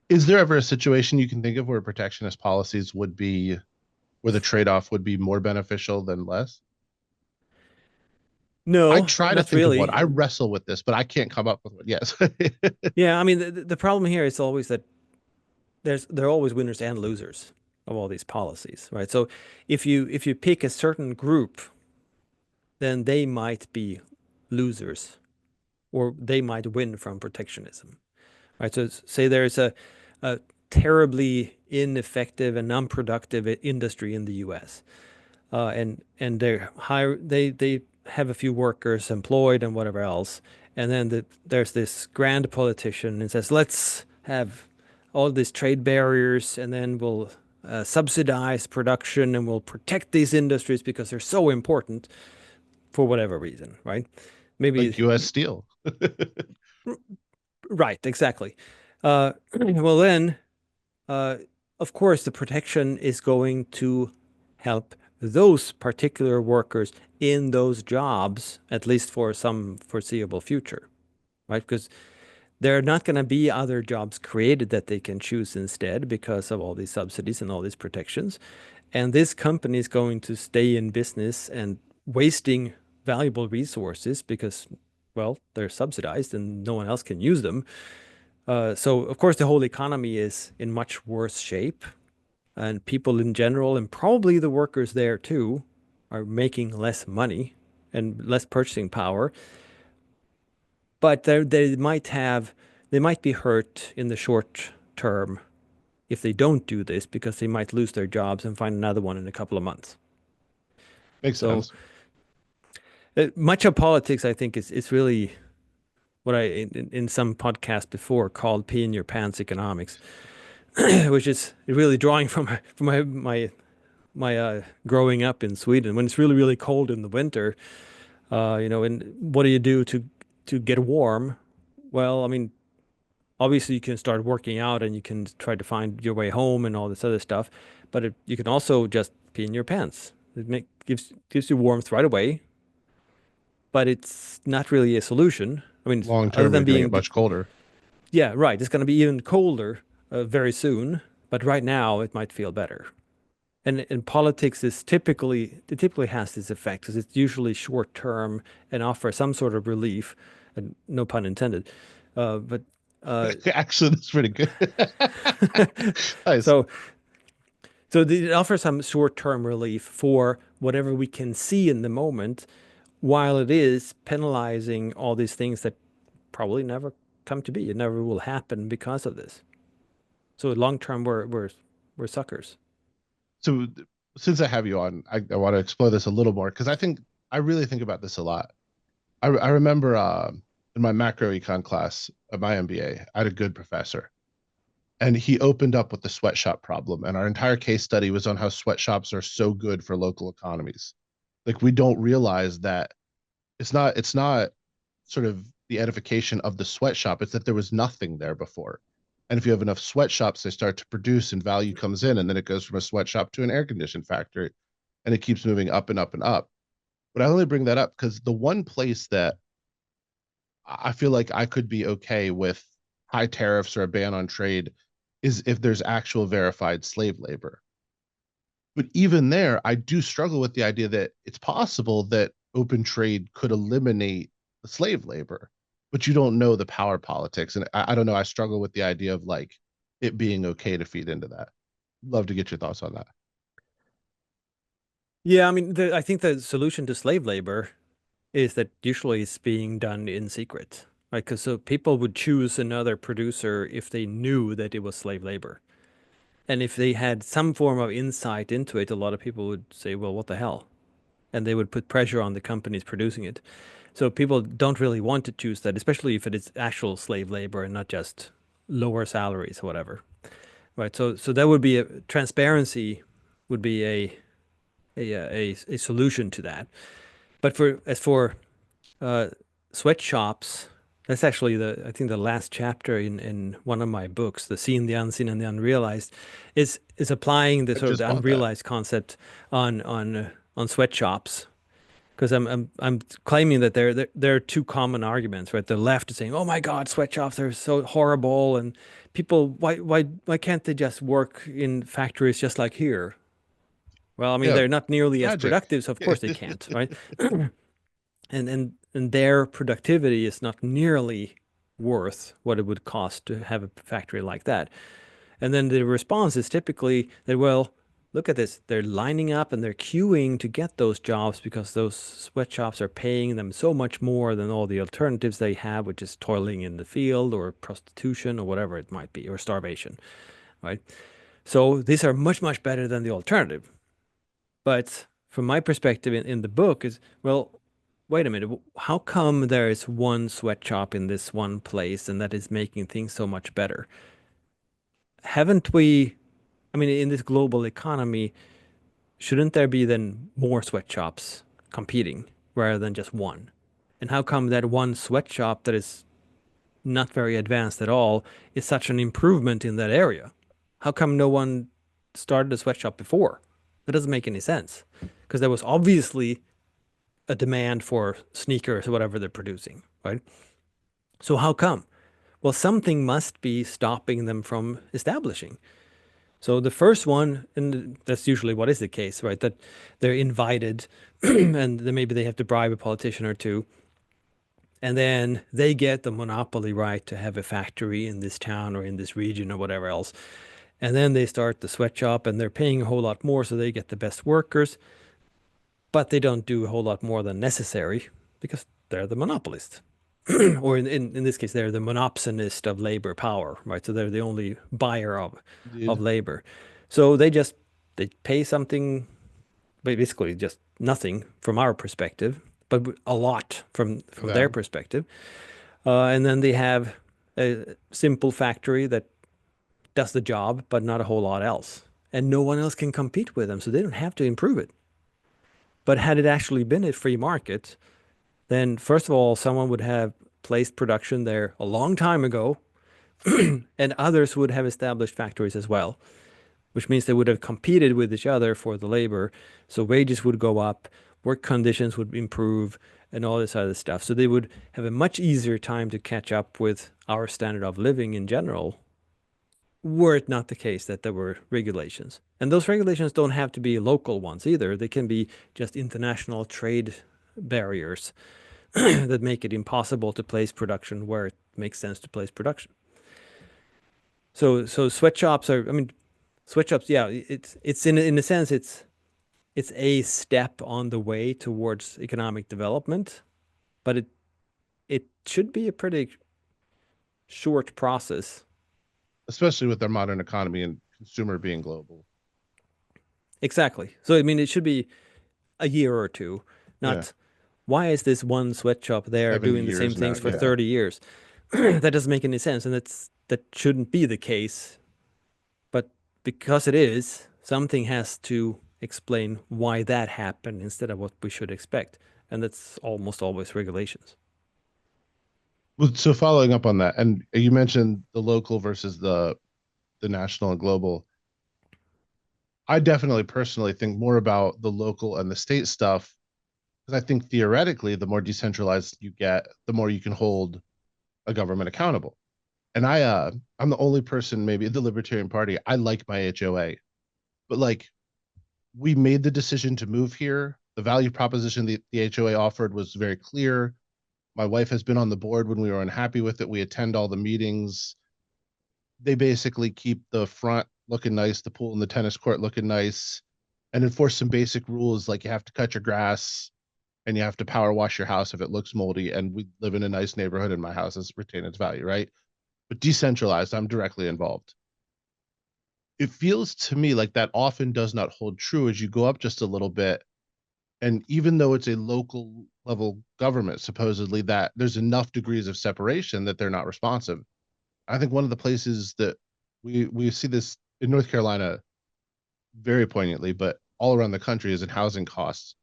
Is there ever a situation you can think of where protectionist policies would be, where the trade-off would be more beneficial than less? I No, try to not think of one. really. I wrestle with this, but I can't come up with one. Yes. Yeah, I mean the problem here is always that there are always winners and losers of all these policies, right? So if you pick a certain group, then they might be losers or they might win from protectionism, right? So say there's a terribly ineffective and unproductive industry in the US, and they have a few workers employed and whatever else, and then there's this grand politician and says, let's have all these trade barriers, and then we'll subsidize production and we'll protect these industries because they're so important for whatever reason, right? Maybe Like US Steel. right, exactly. Well, then, uh, of course, the protection is going to help those particular workers in those jobs, at least for some foreseeable future, right? Because there are not going to be other jobs created that they can choose instead because of all these subsidies and all these protections. And this company is going to stay in business and wasting valuable resources because, well, they're subsidized and no one else can use them. So, of course, the whole economy is in much worse shape, and people in general, and probably the workers there too, are making less money and less purchasing power. But they might be hurt in the short term if they don't do this because they might lose their jobs and find another one in a couple of months. Makes So sense. much of politics, I think, is really what I in some podcast before called "pee in your pants" economics, which is really drawing from my growing up in Sweden when it's really really cold in the winter. And what do you do to get warm? Well, I mean, obviously you can start working out and you can try to find your way home and all this other stuff, but you can also just pee in your pants. Gives you warmth right away, but it's not really a solution. I mean, Long other term, you're than going to being get much colder. yeah, right. It's going to be even colder very soon, but right now it might feel better. And in politics, it typically has this effect because it's usually short term and offers some sort of relief, and no pun intended. But Actually, that's pretty good. Nice. so it offers some short term relief for whatever we can see in the moment, while it is penalizing all these things that probably never come to be. It never will happen because of this. So long term, we're suckers. So since I have you on, I want to explore this a little more because I really think about this a lot. I remember in my macro econ class of my MBA, I had a good professor, and he opened up with the sweatshop problem, and our entire case study was on how sweatshops are so good for local economies. Like we don't realize that it's not sort of the edification of the sweatshop, it's that there was nothing there before. And if you have enough sweatshops, they start to produce and value comes in, and then it goes from a sweatshop to an air conditioned factory, and it keeps moving up and up and up. But I only bring that up because the one place that I feel like I could be okay with high tariffs or a ban on trade is if there's actual verified slave labor. But even there, I do struggle with the idea that it's possible that open trade could eliminate the slave labor, but you don't know the power politics. And I don't know. I struggle with the idea of like it being okay to feed into that. Love to get your thoughts on that. Yeah, I mean, I think the solution to slave labor is that usually it's being done in secret, right? Because so people would choose another producer if they knew that it was slave labor. And if they had some form of insight into it, a lot of people would say, well, what the hell? and they would put pressure on the companies producing it. So people don't really want to choose that, especially if it is actual slave labor and not just lower salaries or whatever. Right. So that would be transparency would be a solution to that. But as for sweatshops, that's actually I think the last chapter in one of my books, The Seen, the Unseen, and the Unrealized, is applying the sort of the unrealized concept on sweatshops. Because I'm claiming that there are two common arguments, right? The left is saying, "Oh my God, sweatshops are so horrible," and people, why can't they just work in factories just like here? Well, I mean, they're not nearly as productive, so of course they can't, right? and their productivity is not nearly worth what it would cost to have a factory like that. And then the response is typically that, well, look at this. They're lining up and they're queuing to get those jobs because those sweatshops are paying them so much more than all the alternatives they have, which is toiling in the field or prostitution or whatever it might be, or starvation, right? So these are much, much better than the alternative. But from my perspective in the book is, well, wait a minute, how come there is one sweatshop in this one place and that is making things so much better? Haven't we, I mean, in this global economy, shouldn't there be then more sweatshops competing rather than just one? And how come that one sweatshop that is not very advanced at all is such an improvement in that area? How come no one started a sweatshop before? That doesn't make any sense, because there was obviously a demand for sneakers or whatever they're producing, right? So how come? Well, something must be stopping them from establishing. So the first one, and that's usually what is the case, right? That they're invited and then maybe they have to bribe a politician or two. And then they get the monopoly right to have a factory in this town or in this region or whatever else. And then they start the sweatshop and they're paying a whole lot more, so they get the best workers. But they don't do a whole lot more than necessary because they're the monopolist. Or in this case, they're the monopsonist of labor power, right? So they're the only buyer of labor. So they pay something, basically just nothing from our perspective, but a lot from their perspective. And then they have a simple factory that does the job, but not a whole lot else. And no one else can compete with them, so they don't have to improve it. But had it actually been a free market, then first of all, someone would have placed production there a long time ago, and others would have established factories as well, which means they would have competed with each other for the labor. So wages would go up, work conditions would improve, and all this other stuff. So they would have a much easier time to catch up with our standard of living in general, were it not the case that there were regulations. And those regulations don't have to be local ones either. They can be just international trade barriers that make it impossible to place production where it makes sense to place production. So sweatshops are, I mean, sweatshops, yeah, it's in a sense, it's a step on the way towards economic development, but it should be a pretty short process. Especially with our modern economy and consumer being global. Exactly. So, I mean, it should be a year or two, not why is this one sweatshop there doing the same things for 30 years? That doesn't make any sense. And that shouldn't be the case. But because it is, something has to explain why that happened instead of what we should expect. And that's almost always regulations. Well, so following up on that, and you mentioned the local versus the national and global. I definitely personally think more about the local and the state stuff, because I think theoretically, the more decentralized you get, the more you can hold a government accountable. And I'm the only person maybe in the Libertarian Party. I like my HOA, but like, we made the decision to move here. The value proposition the HOA offered was very clear. My wife has been on the board when we were unhappy with it. We attend all the meetings. They basically keep the front looking nice, the pool and the tennis court looking nice, and enforce some basic rules like you have to cut your grass and you have to power wash your house if it looks moldy. And we live in a nice neighborhood and my house has retained its value, right? But decentralized, I'm directly involved. It feels to me like that often does not hold true as you go up just a little bit And even though it's a local level government, supposedly that there's enough degrees of separation that they're not responsive. I think one of the places that we see this in North Carolina very poignantly, but all around the country is in housing costs.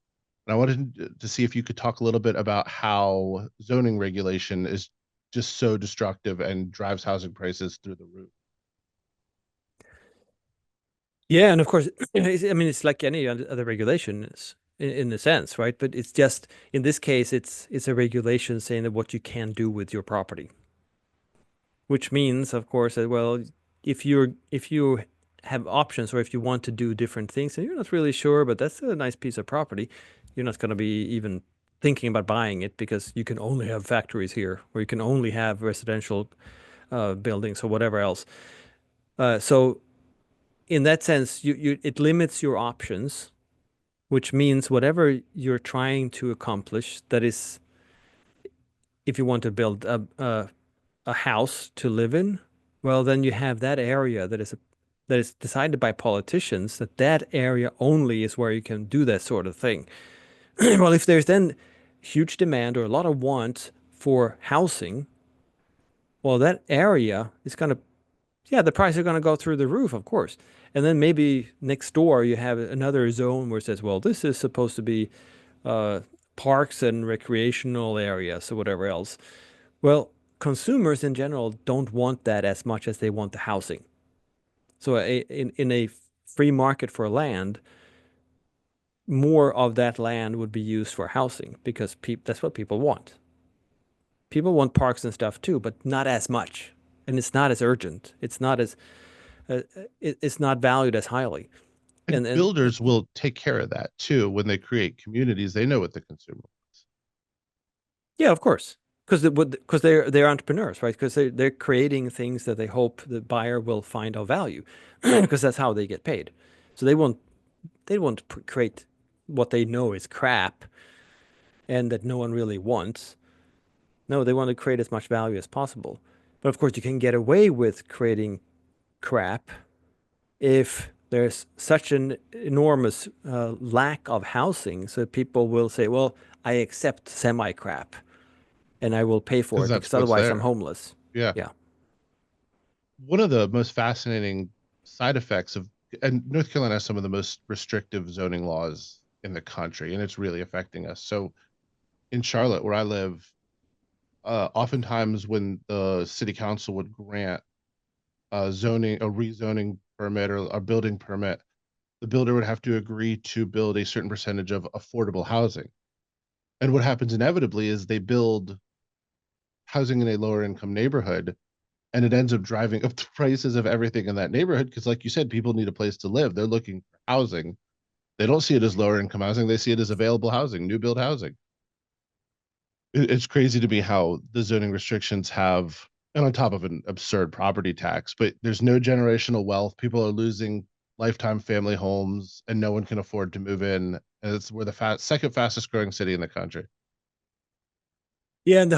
And I wanted to see if you could talk a little bit about how zoning regulation is just so destructive and drives housing prices through the roof. Yeah, and of course, I mean, it's like any other regulation in a sense, right? But it's just in this case, it's a regulation saying that what you can do with your property, which means, of course, that well, if you have options or if you want to do different things and you're not really sure, but that's a nice piece of property, you're not going to be even thinking about buying it because you can only have factories here, or you can only have residential buildings or whatever else. So in that sense, it limits your options, which means whatever you're trying to accomplish, that is, if you want to build a house to live in, well, then you have that area that is decided by politicians, that area only is where you can do that sort of thing. Well, if there's then huge demand or a lot of want for housing, well, that area is going to, yeah, the prices are going to go through the roof, of course. And then maybe next door you have another zone where it says, well, this is supposed to be parks and recreational areas or whatever else. Well, consumers in general don't want that as much as they want the housing. So in a free market for land, more of that land would be used for housing because that's what people want. People want parks and stuff too, but not as much. And it's not as urgent. It's not as it's not valued as highly. And builders will take care of that too. When they create communities, they know what the consumer wants. Yeah, of course, because they're entrepreneurs, right? Because they're creating things that they hope the buyer will find of value, because that's how they get paid. So they won't create what they know is crap and that no one really wants. No, they want to create as much value as possible. But of course, you can get away with creating crap if there's such an enormous lack of housing. So people will say, well, I accept semi-crap and I will pay for it because otherwise I'm homeless. Yeah. Yeah. One of the most fascinating side effects of, and North Carolina has some of the most restrictive zoning laws in the country, and it's really affecting us. So in Charlotte, where I live, oftentimes when the city council would grant a rezoning permit or a building permit, the builder would have to agree to build a certain percentage of affordable housing. And what happens inevitably is they build housing in a lower income neighborhood, and it ends up driving up the prices of everything in that neighborhood. Because like you said, people need a place to live. They're looking for housing. They don't see it as lower income housing. They see it as available housing, new build housing. It's crazy to me how the zoning restrictions have, and on top of an absurd property tax, but there's no generational wealth. People are losing lifetime family homes and no one can afford to move in. And we're the second fastest growing city in the country. Yeah, and the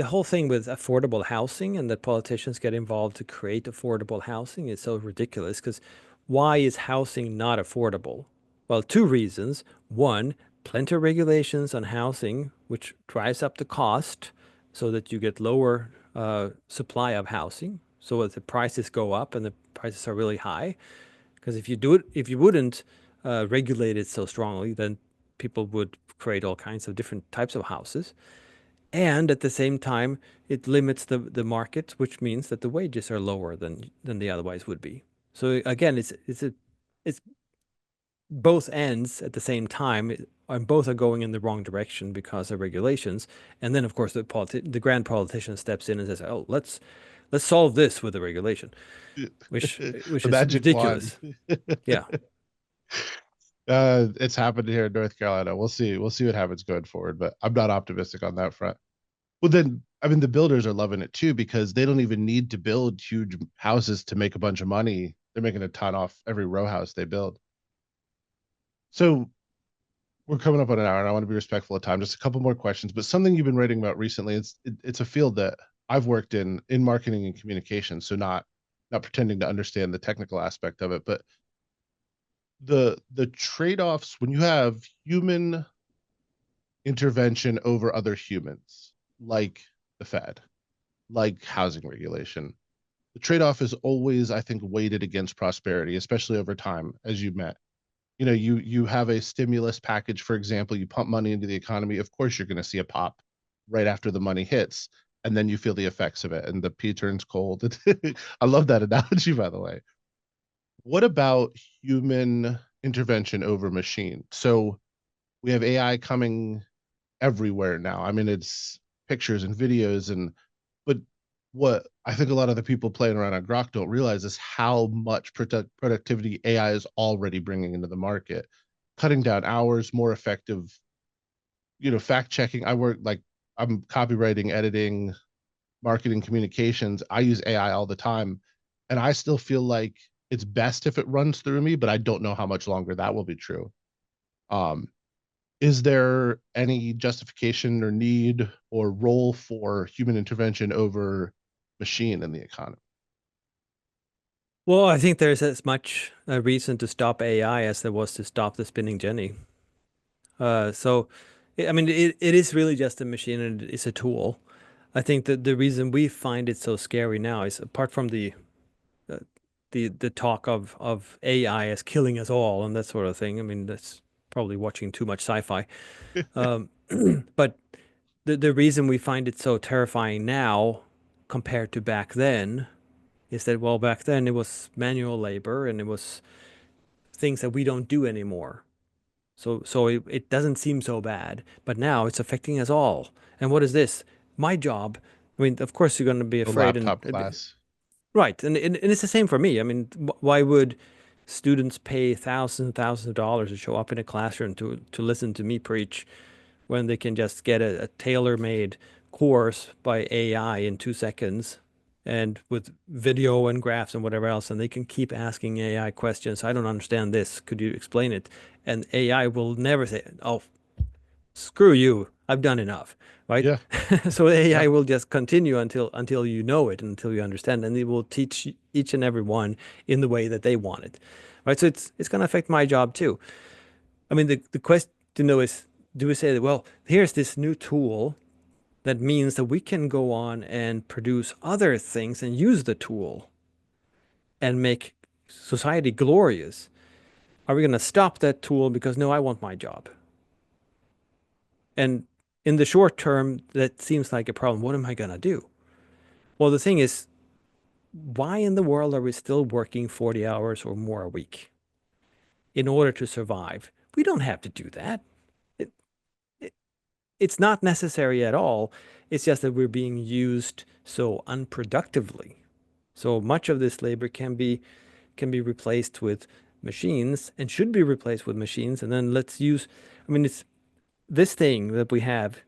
whole thing with affordable housing and that politicians get involved to create affordable housing is so ridiculous, because why is housing not affordable? Well, two reasons. One, plenty of regulations on housing, which drives up the cost so that you get lower supply of housing. So that the prices go up and the prices are really high. Because if you wouldn't regulate it so strongly, then people would create all kinds of different types of houses. And at the same time, it limits the market, which means that the wages are lower than they otherwise would be. So again, it's both ends at the same time, and both are going in the wrong direction because of regulations. And then, of course, the grand politician steps in and says, "Oh, let's solve this with a regulation," which is ridiculous. Yeah. It's happened here in North Carolina. We'll see what happens going forward, but I'm not optimistic on that front. Well, then, I mean, the builders are loving it too, because they don't even need to build huge houses to make a bunch of money. They're making a ton off every row house they build. So we're coming up on an hour and I want to be respectful of time. Just a couple more questions, but something you've been writing about recently, it's a field that I've worked in marketing and communication. So not pretending to understand the technical aspect of it, but the trade-offs when you have human intervention over other humans, like the Fed, like housing regulation, the trade-off is always, I think, weighted against prosperity, especially over time, as you met. You have a stimulus package, for example, you pump money into the economy, of course you're going to see a pop right after the money hits, and then you feel the effects of it and the pea turns cold. I love that analogy, by the way. What about human intervention over machine? So we have AI coming everywhere now. I mean, it's pictures and videos, but what I think a lot of the people playing around on Grok don't realize is how much productivity AI is already bringing into the market, cutting down hours, more effective, fact checking. I'm copywriting, editing, marketing, communications. I use AI all the time, and I still feel like it's best if it runs through me, but I don't know how much longer that will be true. Is there any justification or need or role for human intervention over machine in the economy? Well, I think there's as much a reason to stop AI as there was to stop the spinning jenny. I mean, it is really just a machine and it's a tool. I think that the reason we find it so scary now is apart from uh, the talk of AI as killing us all and that sort of thing. I mean, that's probably watching too much sci-fi. Um, but the reason we find it so terrifying now compared to back then is that, well, back then it was manual labor and it was things that we don't do anymore. So it doesn't seem so bad, but now it's affecting us all. And what is this? My job. I mean, of course you're going to be The afraid, laptop class. right? And it's the same for me. I mean, why would students pay thousands and thousands of dollars to show up in a classroom to listen to me preach when they can just get a tailor-made course by AI in 2 seconds and with video and graphs and whatever else, and they can keep asking AI questions. I don't understand this. Could you explain it? And AI will never say, "Oh, screw you. I've done enough." Right? Yeah. So AI Yeah. will just continue until you know it, until you understand, and it will teach each and every one in the way that they want it. Right? So it's going to affect my job too. I mean, the question though is, do we say that, well, here's this new tool that means that we can go on and produce other things and use the tool and make society glorious? Are we going to stop that tool because, no, I want my job? And in the short term, that seems like a problem. What am I going to do? Well, the thing is, why in the world are we still working 40 hours or more a week in order to survive? We don't have to do that. It, it, it's not necessary at all. It's just that we're being used so unproductively. So much of this labor can be replaced with machines and should be replaced with machines. And then let's use, I mean, it's this thing that we have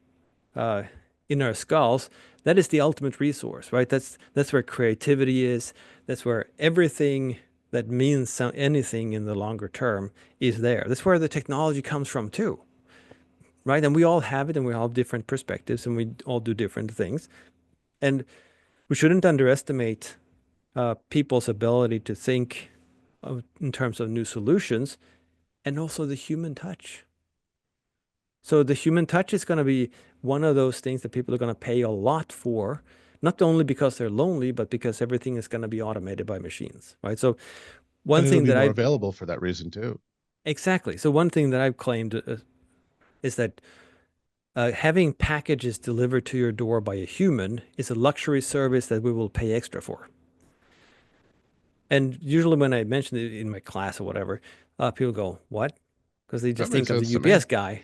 uh, in our skulls. That is the ultimate resource, right? That's where creativity is. That's where everything that means anything in the longer term is there. That's where the technology comes from too, right? And we all have it, and we all have different perspectives, and we all do different things. And we shouldn't underestimate people's ability to think in terms of new solutions, and also the human touch. So the human touch is going to be one of those things that people are going to pay a lot for, not only because they're lonely, but because everything is going to be automated by machines, right? So one And it'll thing be that more I've available for that reason too. exactly. So one thing that I've claimed is that having packages delivered to your door by a human is a luxury service that we will pay extra for. And usually when I mention it in my class or whatever, people go, "What?" Because they just That makes think of sense the to me. UPS guy,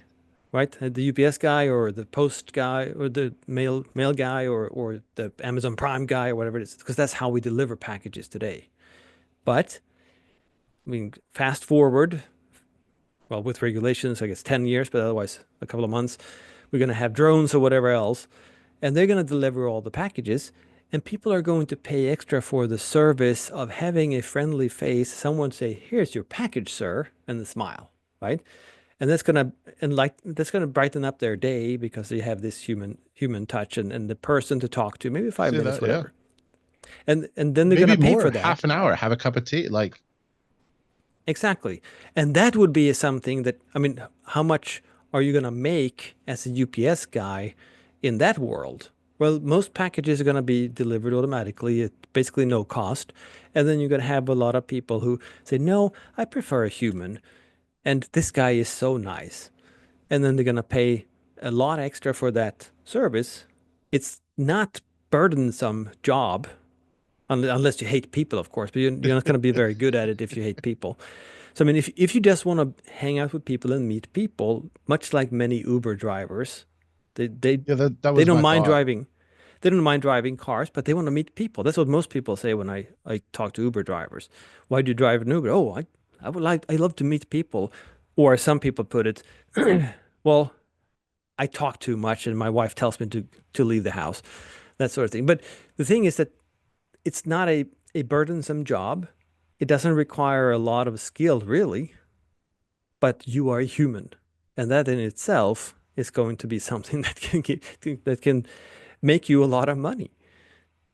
right? The UPS guy or the post guy or the mail guy or the Amazon Prime guy or whatever it is, because that's how we deliver packages today. But I mean, fast forward, well, with regulations, I guess 10 years, but otherwise a couple of months, we're going to have drones or whatever else, and they're going to deliver all the packages. And people are going to pay extra for the service of having a friendly face, someone say, "Here's your package, sir," and the smile, right? And that's gonna brighten up their day because they have this human touch and the person to talk to, maybe five See minutes, that? Yeah. whatever. And then they're Maybe gonna pay more, for half that. an hour, have a cup of tea. Like Exactly. And that would be something that, I mean, how much are you going to make as a UPS guy in that world? Well, most packages are going to be delivered automatically at basically no cost. And then you're going to have a lot of people who say, no, I prefer a human. And this guy is so nice. And then they're going to pay a lot extra for that service. It's not burdensome job, unless you hate people, of course, but you're not going to be very good at it if you hate people. So, I mean, if you just want to hang out with people and meet people, much like many Uber drivers, they Yeah, that they was don't my mind thought. driving. They don't mind driving cars, but they want to meet people. That's what most people say when I talk to Uber drivers. Why do you drive an Uber? Oh, I love to meet people. Or some people put it, well, I talk too much and my wife tells me to leave the house, that sort of thing. But the thing is that it's not a burdensome job. It doesn't require a lot of skill, really, but you are a human. And that in itself is going to be something that can make you a lot of money,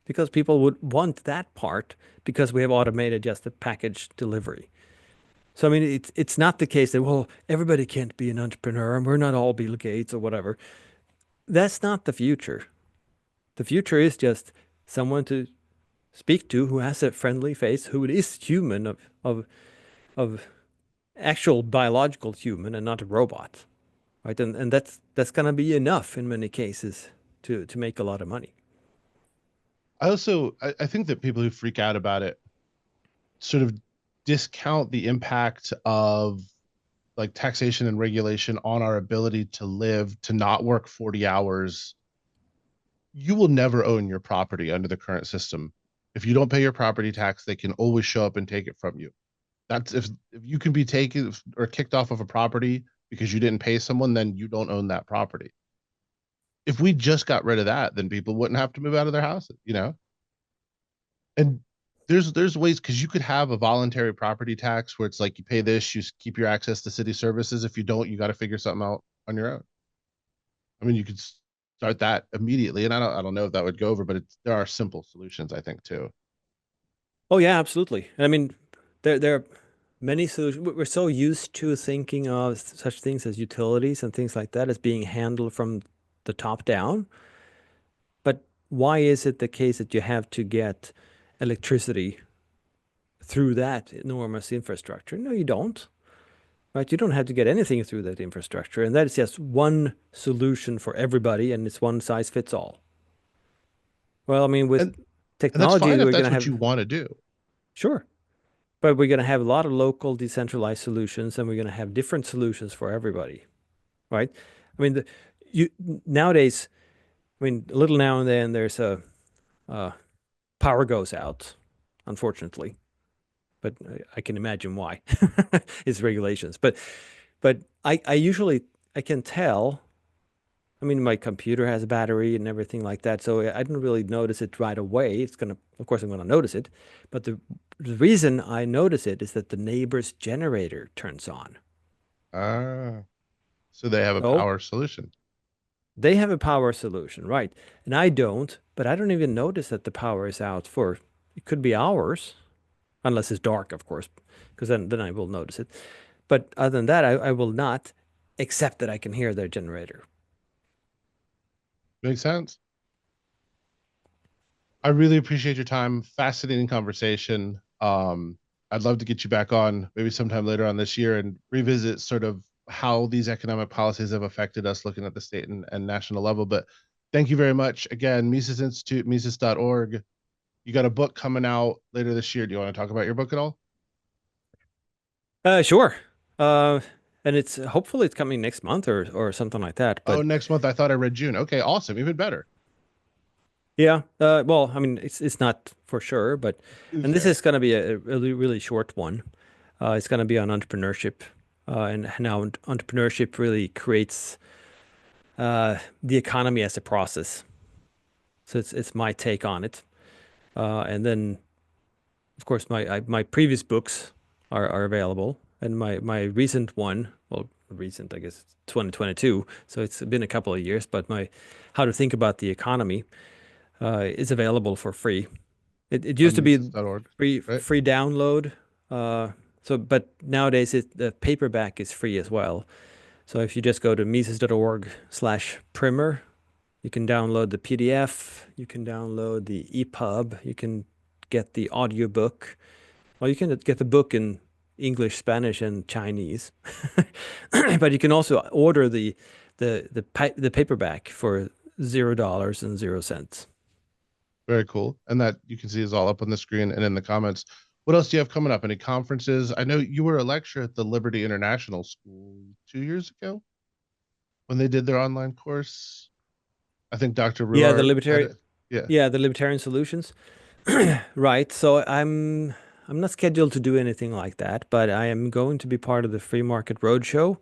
because people would want that part because we have automated just the package delivery. So I mean, it's not the case that, well, everybody can't be an entrepreneur and we're not all Bill Gates or whatever. That's not the future. The future is just someone to speak to who has a friendly face, who is human, of actual biological human and not a robot, right? And that's gonna be enough in many cases to make a lot of money. I think that people who freak out about it sort of discount the impact of like taxation and regulation on our ability to live, to not work 40 hours. You will never own your property under the current system. If you don't pay your property tax, they can always show up and take it from you. That's if you can be taken or kicked off of a property because you didn't pay someone, then you don't own that property. If we just got rid of that, then people wouldn't have to move out of their houses, you know? And there's ways, because you could have a voluntary property tax where it's like you pay this, you keep your access to city services. If you don't, you got to figure something out on your own. I mean, you could start that immediately, and I don't know if that would go over, but there are simple solutions, I think, too. Oh yeah, absolutely. I mean, there are many solutions. We're so used to thinking of such things as utilities and things like that as being handled from the top down. But why is it the case that you have to get electricity through that enormous infrastructure? No, you don't. Right? You don't have to get anything through that infrastructure. And that is just one solution for everybody, and it's one size fits all. Well, I mean, with And that's technology, fine if we're going that's to what have, you want to do. sure, but we're going to have a lot of local decentralized solutions, and we're going to have different solutions for everybody, right? I mean, you nowadays, I mean, a little now and then there's a power goes out, unfortunately, but I can imagine why. It's regulations, but I usually I can tell. I mean, my computer has a battery and everything like that, so I didn't really notice it right away. Of course, I'm gonna notice it, but the reason I notice it is that the neighbor's generator turns on. Ah, so they have a So power solution. they have a power solution, right? And I don't, but I don't even notice that the power is out for, it could be hours, unless it's dark, of course, because then I will notice it. But other than that, I will not, except that I can hear their generator. Makes sense. I really appreciate your time. Fascinating conversation. I'd love to get you back on maybe sometime later on this year and revisit sort of how these economic policies have affected us looking at the state and national level. But thank you very much. Again, Mises Institute, Mises.org. You got a book coming out later this year. Do you want to talk about your book at all? Sure. And it's hopefully it's coming next month or something like that. Oh, But next month. I thought I read June. Okay, awesome. Even better. yeah, well, I mean, it's not for sure, but and this Fair. is going to be a really really short one. It's going to be on entrepreneurship, and how entrepreneurship really creates the economy as a process. So it's my take on it, and then of course my previous books are available, and my recent one, well, recent I guess 2022, so it's been a couple of years, but my How to Think About the Economy is available for free. It used On to be Mises.org, free right? free download So, but nowadays the paperback is free as well. So if you just go to Mises.org/primer, you can download the PDF, you can download the EPUB, you can get the audiobook. Well, you can get the book in English, Spanish, and Chinese. But you can also order the paperback for $0.00. Very cool. And that you can see is all up on the screen and in the comments. What else do you have coming up? Any conferences? I know you were a lecturer at the Liberty International School 2 years ago when they did their online course. I think Dr. Yeah, Ruar the had libertarian. it. Yeah. Yeah, the Libertarian Solutions. Right. So I'm not scheduled to do anything like that, but I am going to be part of the Free Market Roadshow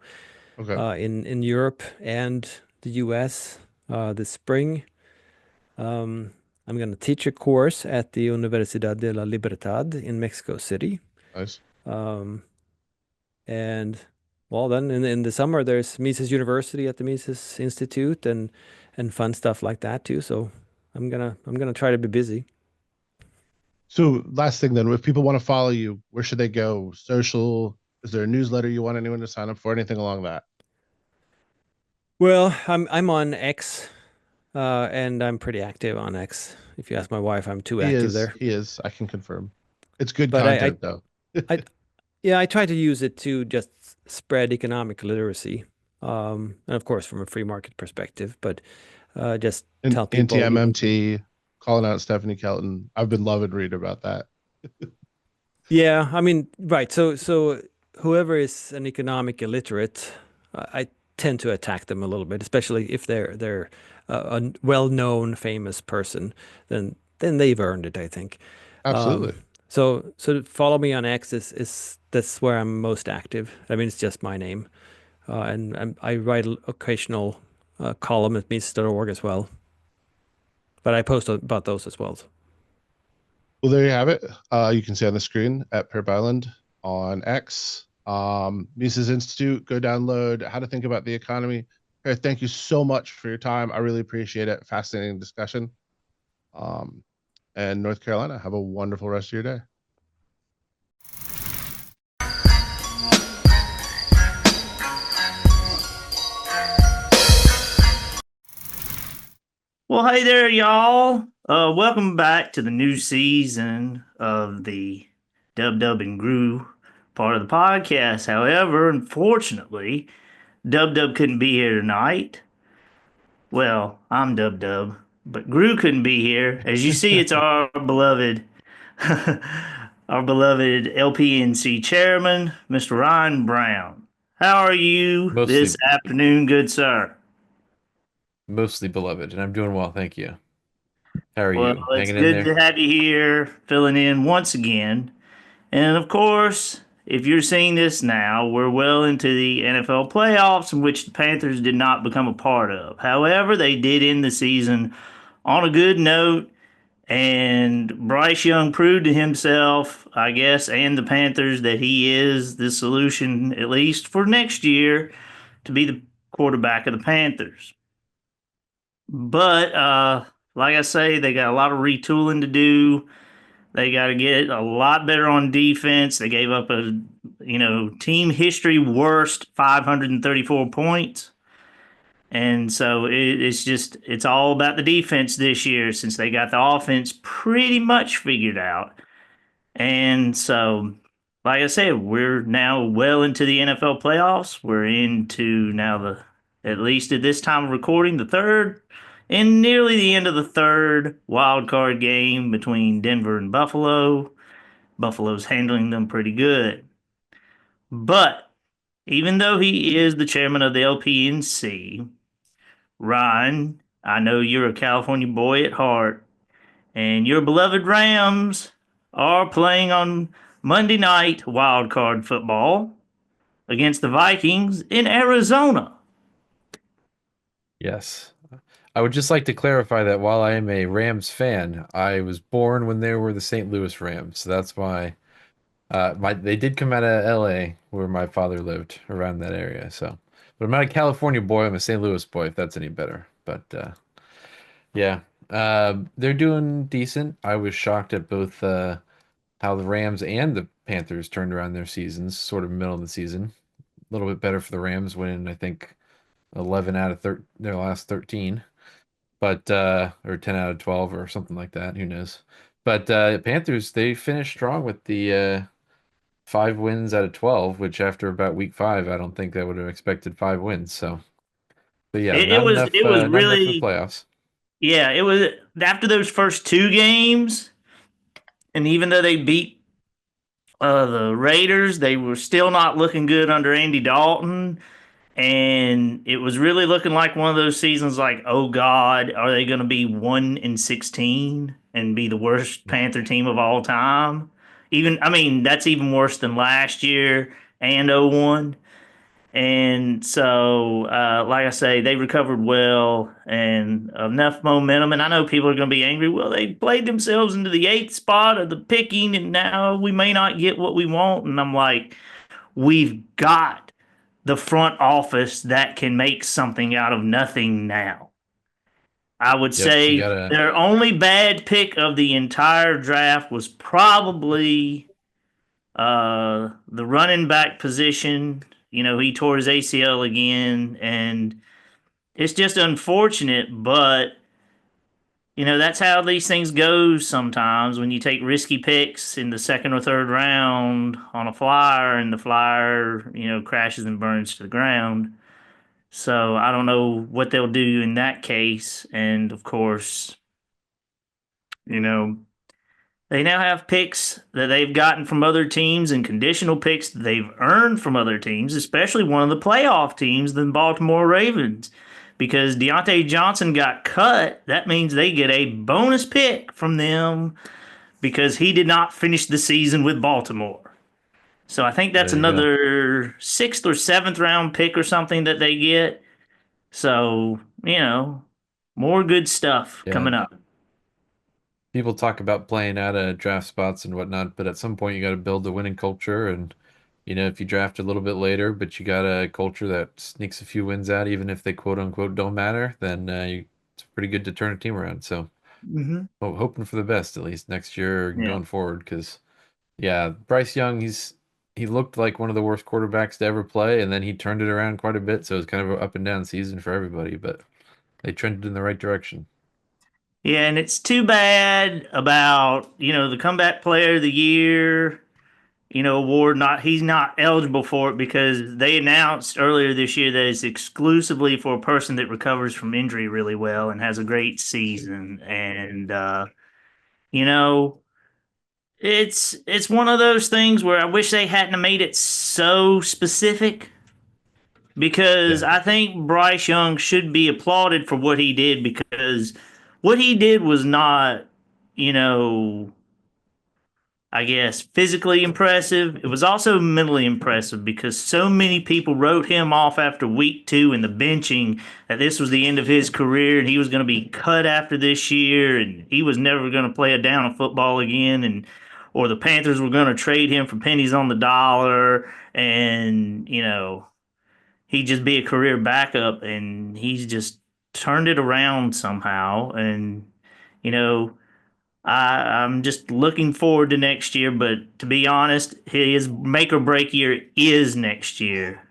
Okay. in Europe and the US this spring. I'm going to teach a course at the Universidad de la Libertad in Mexico City. Nice. And well, then in the summer there's Mises University at the Mises Institute and fun stuff like that too. So I'm gonna try to be busy. So last thing then, if people want to follow you, where should they go? Social? Is there a newsletter you want anyone to sign up for? Anything along that? Well, I'm on X, and I'm pretty active on X. If you ask my wife, I'm too active there. He is. I can confirm. It's good But content though. yeah, I try to use it to just spread economic literacy, and of course from a free market perspective. But just tell people Anti-MMT, calling out Stephanie Kelton. I've been loving reading about that. Yeah, I mean, right. So whoever is an economic illiterate, I tend to attack them a little bit, especially if they're a well-known famous person. Then they've earned it, I think. Absolutely. So follow me on X is that's where I'm most active. I mean, it's just my name, and I write an occasional column at Mises.org as well. But I post about those as well. Well, there you have it. You can see on the screen at Per Bylund on X. Mises Institute, go download How to Think About the Economy. Per, thank you so much for your time. I really appreciate it. Fascinating discussion. And North Carolina, have a wonderful rest of your day. Well, hey there, y'all. Welcome back to the new season of the Dub and Groo part of the podcast. However, unfortunately, Dub couldn't be here tonight. Well, I'm Dub, but Groo couldn't be here. As you see, it's our beloved, our beloved LPNC chairman, Mr. Ryan Brown. How are you this afternoon, good sir? Mostly beloved, and I'm doing well, thank you. How are Well, you? it's Hanging in good there? to have you here, filling in once again. And of course, if you're seeing this now, we're well into the NFL playoffs, in which the Panthers did not become a part of. However, they did end the season on a good note, and Bryce Young proved to himself, I guess, and the Panthers that he is the solution, at least for next year, to be the quarterback of the Panthers. But like I say, they got a lot of retooling to do. They got to get a lot better on defense. They gave up a team history worst 534 points. And so it's all about the defense this year since they got the offense pretty much figured out. And so, like I said, we're now well into the NFL playoffs. We're into now at least at this time of recording, the third and nearly the end of the third wild card game between Denver and Buffalo. Buffalo's handling them pretty good. But even though he is the chairman of the LPNC, Ryan, I know you're a California boy at heart, and your beloved Rams are playing on Monday night wild card football against the Vikings in Arizona. Yes. I would just like to clarify that while I am a Rams fan, I was born when they were the St. Louis Rams. So that's why they did come out of LA where my father lived around that area. So, but I'm not a California boy, I'm a St. Louis boy, if that's any better. But yeah. They're doing decent. I was shocked at both how the Rams and the Panthers turned around their seasons, sort of middle of the season. A little bit better for the Rams, winning I think 11 out of their last 13, but or 10 out of 12 or something like that. Who knows? But Panthers, they finished strong with the 5 wins out of 12, which after about week 5, I don't think I would have expected 5 wins. So, but yeah, It was not enough for the really, playoffs. yeah, it was after those first 2 games, and even though they beat the Raiders, they were still not looking good under Andy Dalton. And it was really looking like one of those seasons like, oh God, are they going to be 1-16 and be the worst Panther team of all time? I mean, that's even worse than last year and 0-1. And so, like I say, they recovered well and enough momentum. And I know people are going to be angry. Well, they played themselves into the 8th spot of the picking, and now we may not get what we want. And I'm like, we've got the front office that can make something out of nothing now. I would Yep, you say gotta. their only bad pick of the entire draft was probably the running back position. You know, he tore his ACL again, and it's just unfortunate, but you know, that's how these things go sometimes when you take risky picks in the 2nd or 3rd round on a flyer and the flyer, you know, crashes and burns to the ground. So I don't know what they'll do in that case. And of course, you know, they now have picks that they've gotten from other teams and conditional picks that they've earned from other teams, especially one of the playoff teams, the Baltimore Ravens. Because Deontay Johnson got cut, that means they get a bonus pick from them because he did not finish the season with Baltimore. So I think that's There you go. another 6th or 7th round pick or something that they get. So, you know, more good stuff Yeah, coming up. people talk about playing out of draft spots and whatnot, but at some point you got to build a winning culture. And if you draft a little bit later, but you got a culture that sneaks a few wins out, even if they quote unquote don't matter, then it's pretty good to turn a team around. So, Mm-hmm. well, hoping for the best at least next year and Yeah. going forward. Because yeah, Bryce Young, he looked like one of the worst quarterbacks to ever play, and then he turned it around quite a bit. So it's kind of an up and down season for everybody, but they trended in the right direction. Yeah, and it's too bad about, you know, the comeback player of the year, you know, award he's not eligible for it because they announced earlier this year that it's exclusively for a person that recovers from injury really well and has a great season. And you know, it's one of those things where I wish they hadn't have made it so specific because Yeah. I think Bryce Young should be applauded for what he did because what he did was not, you know, I guess physically impressive. It was also mentally impressive because so many people wrote him off after week 2 in the benching that this was the end of his career and he was going to be cut after this year and he was never going to play a down of football again and or the Panthers were going to trade him for pennies on the dollar and, you know, he'd just be a career backup and he's just turned it around somehow and you know I'm just looking forward to next year, but to be honest, his make or break year is next year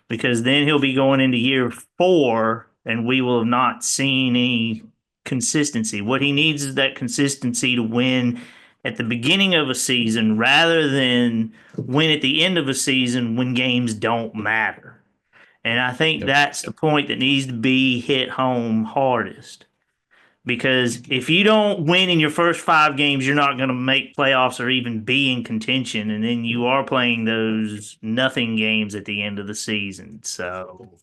because then he'll be going into year 4 and we will have not seen any consistency. What he needs is that consistency to win at the beginning of a season rather than win at the end of a season when games don't matter. And I think Yep. that's the point that needs to be hit home hardest. Because if you don't win in your first 5 games, you're not going to make playoffs or even be in contention. And then you are playing those nothing games at the end of the season. So, Yep.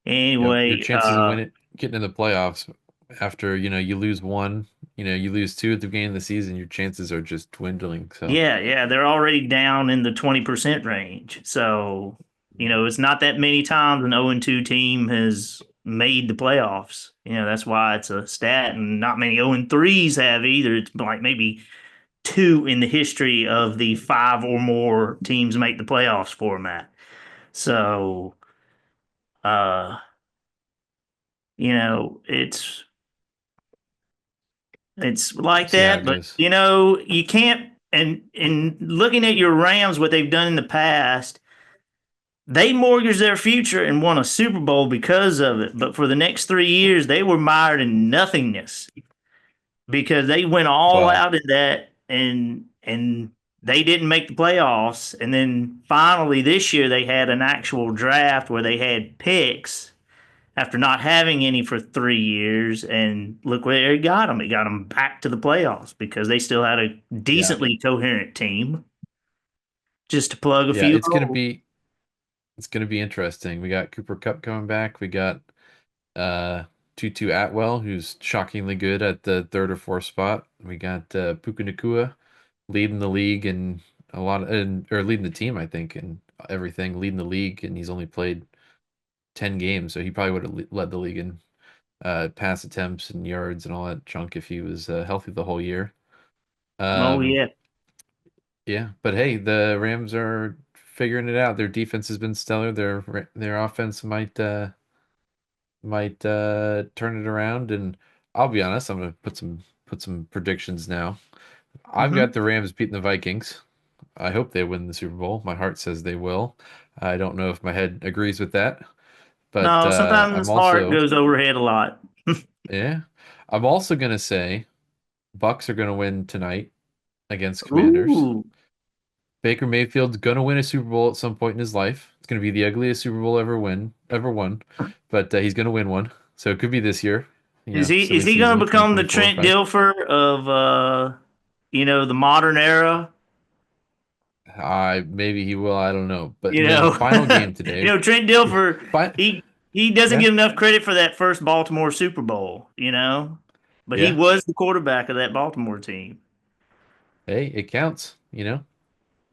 Your anyway, chances of getting in the playoffs after, you lose one, you lose two at the beginning of the season, your chances are just dwindling. So, yeah, they're already down in the 20% range. So, you know, it's not that many times an 0-2 team has made the playoffs. You know, that's why it's a stat, and not many 0-3s have either. It's like maybe 2 in the history of the 5 or more teams make the playoffs format. So, uh, you know, it's like see how that, it but goes. you know, you can't and looking at your Rams, what they've done in the past, they mortgaged their future and won a Super Bowl because of it. But for the next 3 years, they were mired in nothingness because they went all Well, out in that and they didn't make the playoffs. And then finally this year they had an actual draft where they had picks after not having any for 3 years. And look where it got them. It got them back to the playoffs because they still had a yeah, decently coherent team just to plug a yeah, few holes. it's gonna be interesting. We got Cooper Cup coming back. We got Tutu Atwell, who's shockingly good at the third or fourth spot. We got Puka Nacua leading the league and or leading the team, I think, and everything, leading the league, and he's only played 10 games, so he probably would have led the league in pass attempts and yards and all that junk if he was healthy the whole year. Oh, yeah. Yeah, but hey, the Rams are figuring it out. Their defense has been stellar. Their offense might turn it around. And I'll be honest, I'm gonna put some predictions now. I've Hmm. got the Rams beating the Vikings. I hope they win the Super Bowl. My heart says they will. I don't know if my head agrees with that, but No, sometimes I'm his heart also goes overhead a lot. yeah, I'm also gonna say Bucks are gonna win tonight against Commanders. Ooh. Baker Mayfield's gonna win a Super Bowl at some point in his life. It's gonna be the ugliest Super Bowl ever won, but he's gonna win one. So it could be this year. Is he Silly is he going season to of become the 2024, Trent right? Dilfer of the modern era? I maybe he will. I don't know. But You and then know, final game today. Trent Dilfer. Fi- He doesn't yeah, get enough credit for that first Baltimore Super Bowl. But he yeah. was the quarterback of that Baltimore team. Hey, it counts.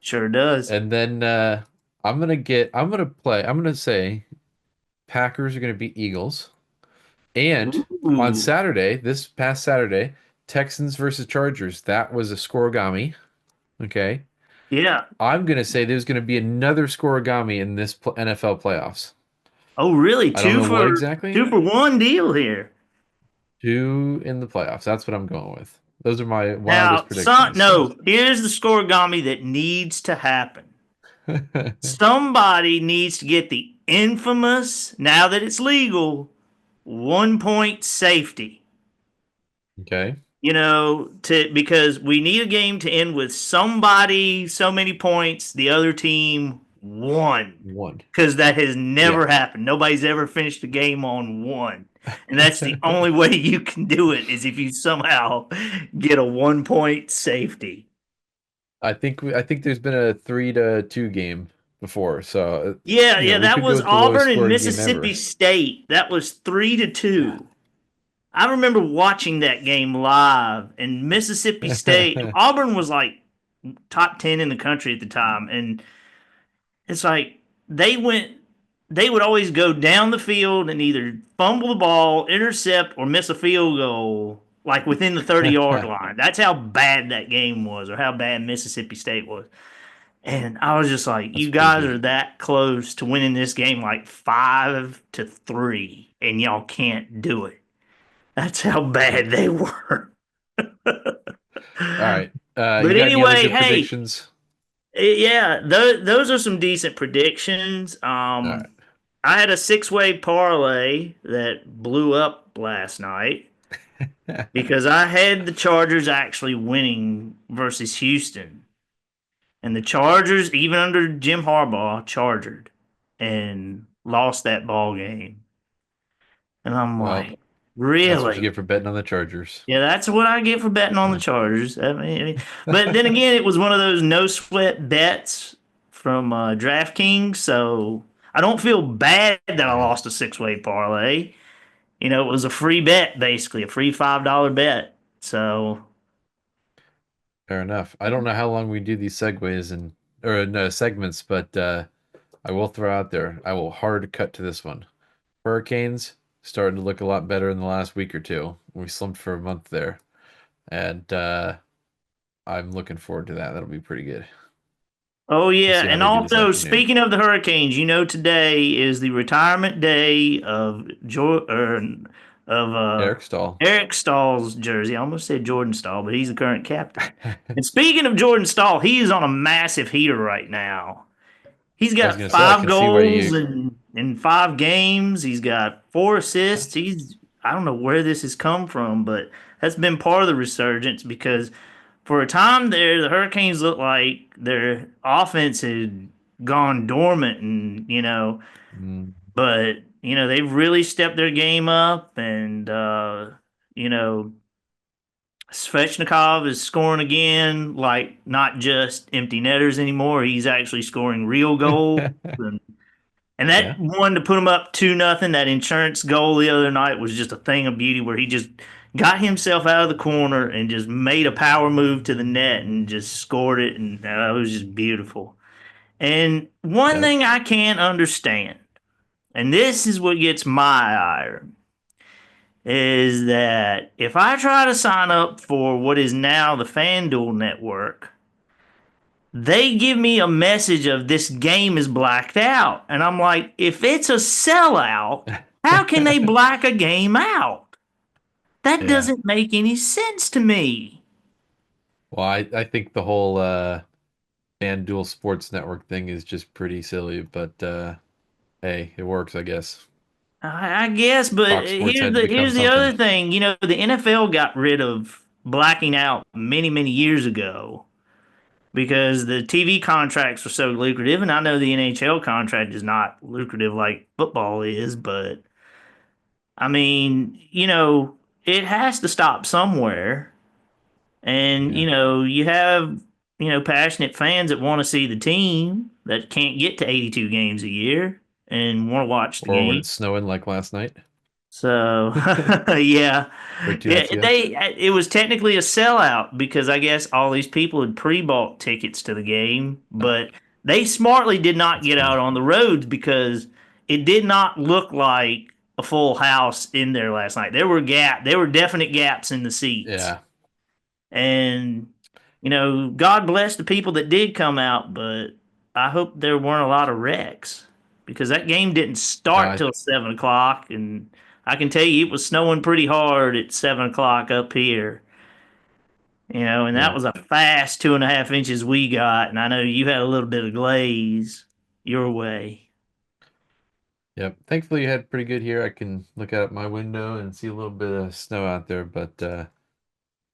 Sure does. And then I'm gonna say Packers are gonna beat Eagles. And on Ooh, Saturday, this past Saturday, Texans versus Chargers. That was a scoregami. Okay. yeah. I'm going to say there's going to be another scoregami in this NFL playoffs. Oh, really? I don't Two know what for exactly. two for one deal here. Two in the playoffs. That's what I'm going with. Those are my Now, wildest predictions. no. Here's the scoregami that needs to happen. Somebody needs to get the infamous, now that it's legal, 1 point safety. Okay. Because we need a game to end with somebody so many points, the other team won. One. Because that has never Yeah. happened. Nobody's ever finished a game on one. And that's the only way you can do it is if you somehow get a 1 point safety. I think there's been a 3-2 game before, so Yeah, yeah, we that could go was with the lowest Auburn and scoring game ever. Mississippi State. That was 3-2. I remember watching that game live, and Mississippi State, Auburn was like top 10 in the country at the time. And it's like they would always go down the field and either fumble the ball, intercept, or miss a field goal, like within the 30-yard line. That's how bad that game was, or how bad Mississippi State was. And I was just like, That's you pretty guys good. are that close to winning this game, like 5-3, and y'all can't do it. That's how bad they were. All right. You But got any other anyway, good hey, predictions? yeah, those are some decent predictions. All right. I had a six-way parlay that blew up last night because I had the Chargers actually winning versus Houston. And the Chargers, even under Jim Harbaugh, chargered and lost that ball game. And I'm Well, like, that's what you really? get for betting on the Chargers. Yeah, that's what I get for betting on the Yeah. Chargers. But then again, it was one of those no sweat bets from DraftKings, so I don't feel bad that I Yeah. lost a six-way parlay. It was a free bet, basically, a free $5 bet. So, Fair enough. I don't know how long we do these segues or no segments, but I will throw out there. I will hard cut to this one. Hurricanes starting to look a lot better in the last week or two. We slumped for a month there, and I'm looking forward to that. That'll be pretty good. oh We'll yeah, see how and they do this also afternoon. speaking of the Hurricanes, today is the retirement day of of Eric Stahl. Eric Stahl's jersey. I almost said Jordan Stahl, but he's the current captain. And speaking of Jordan Stahl, he is on a massive heater right now. He's I was got gonna say, I 5 can see why goals you. in 5 games. He's got 4 assists. I don't know where this has come from, but that's been part of the resurgence because for a time there, the Hurricanes looked like their offense had gone dormant, and Mm, but they've really stepped their game up, and you know Svechnikov is scoring again, like not just empty netters anymore. He's actually scoring real goals, and, and yeah. that one to put him up 2-0, that insurance goal the other night was just a thing of beauty, where he just got himself out of the corner and just made a power move to the net and just scored it, and it was just beautiful. And one Yep. thing I can't understand, and this is what gets my ire, is that if I try to sign up for what is now the FanDuel network, they give me a message of this game is blacked out. And I'm like, if it's a sellout, how can they black a game out? That Yeah. doesn't make any sense to me. Well, I think the whole FanDuel Sports Network thing is just pretty silly, but hey, it works, I guess. I guess, but Fox Sports had to become here's the other something. thing. The NFL got rid of blacking out many, many years ago because the TV contracts were so lucrative, and I know the NHL contract is not lucrative like football is, but I mean, it has to stop somewhere. And, Yeah. you have, passionate fans that want to see the team that can't get to 82 games a year and want to watch the Or when game. it's snowing like last night So, yeah, or 2 nights ago. it was technically a sellout because I guess all these people had pre-bought tickets to the game, but they smartly did not That's get funny. out on the roads because it did not look like a full house in there last night. There were definite gaps in the seats. Yeah. And, God bless the people that did come out, but I hope there weren't a lot of wrecks because that game didn't No, start till 7 o'clock. And I can tell you it was snowing pretty hard at 7 o'clock up here, and that yeah. was a fast 2.5 inches we got. And I know you had a little bit of glaze your way. Yep. Thankfully, you had pretty good here. I can look out my window and see a little bit of snow out there, but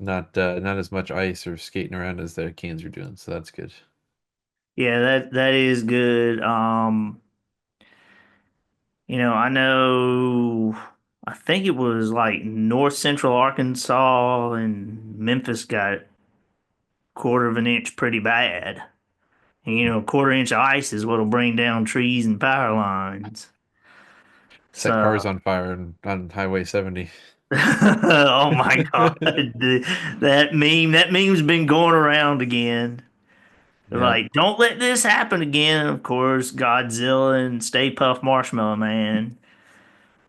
not as much ice or skating around as the Canes are doing. So that's good. Yeah, that is good. I know, I think it was like north central Arkansas and Memphis got 1/4 of an inch pretty bad. And, a 1/4 inch of ice is what'll bring down trees and power lines. Set cars So, on fire on Highway 70. oh my God, that meme's been going around again. They're Yep. like, don't let this happen again. Of course, Godzilla and Stay Puft Marshmallow Man.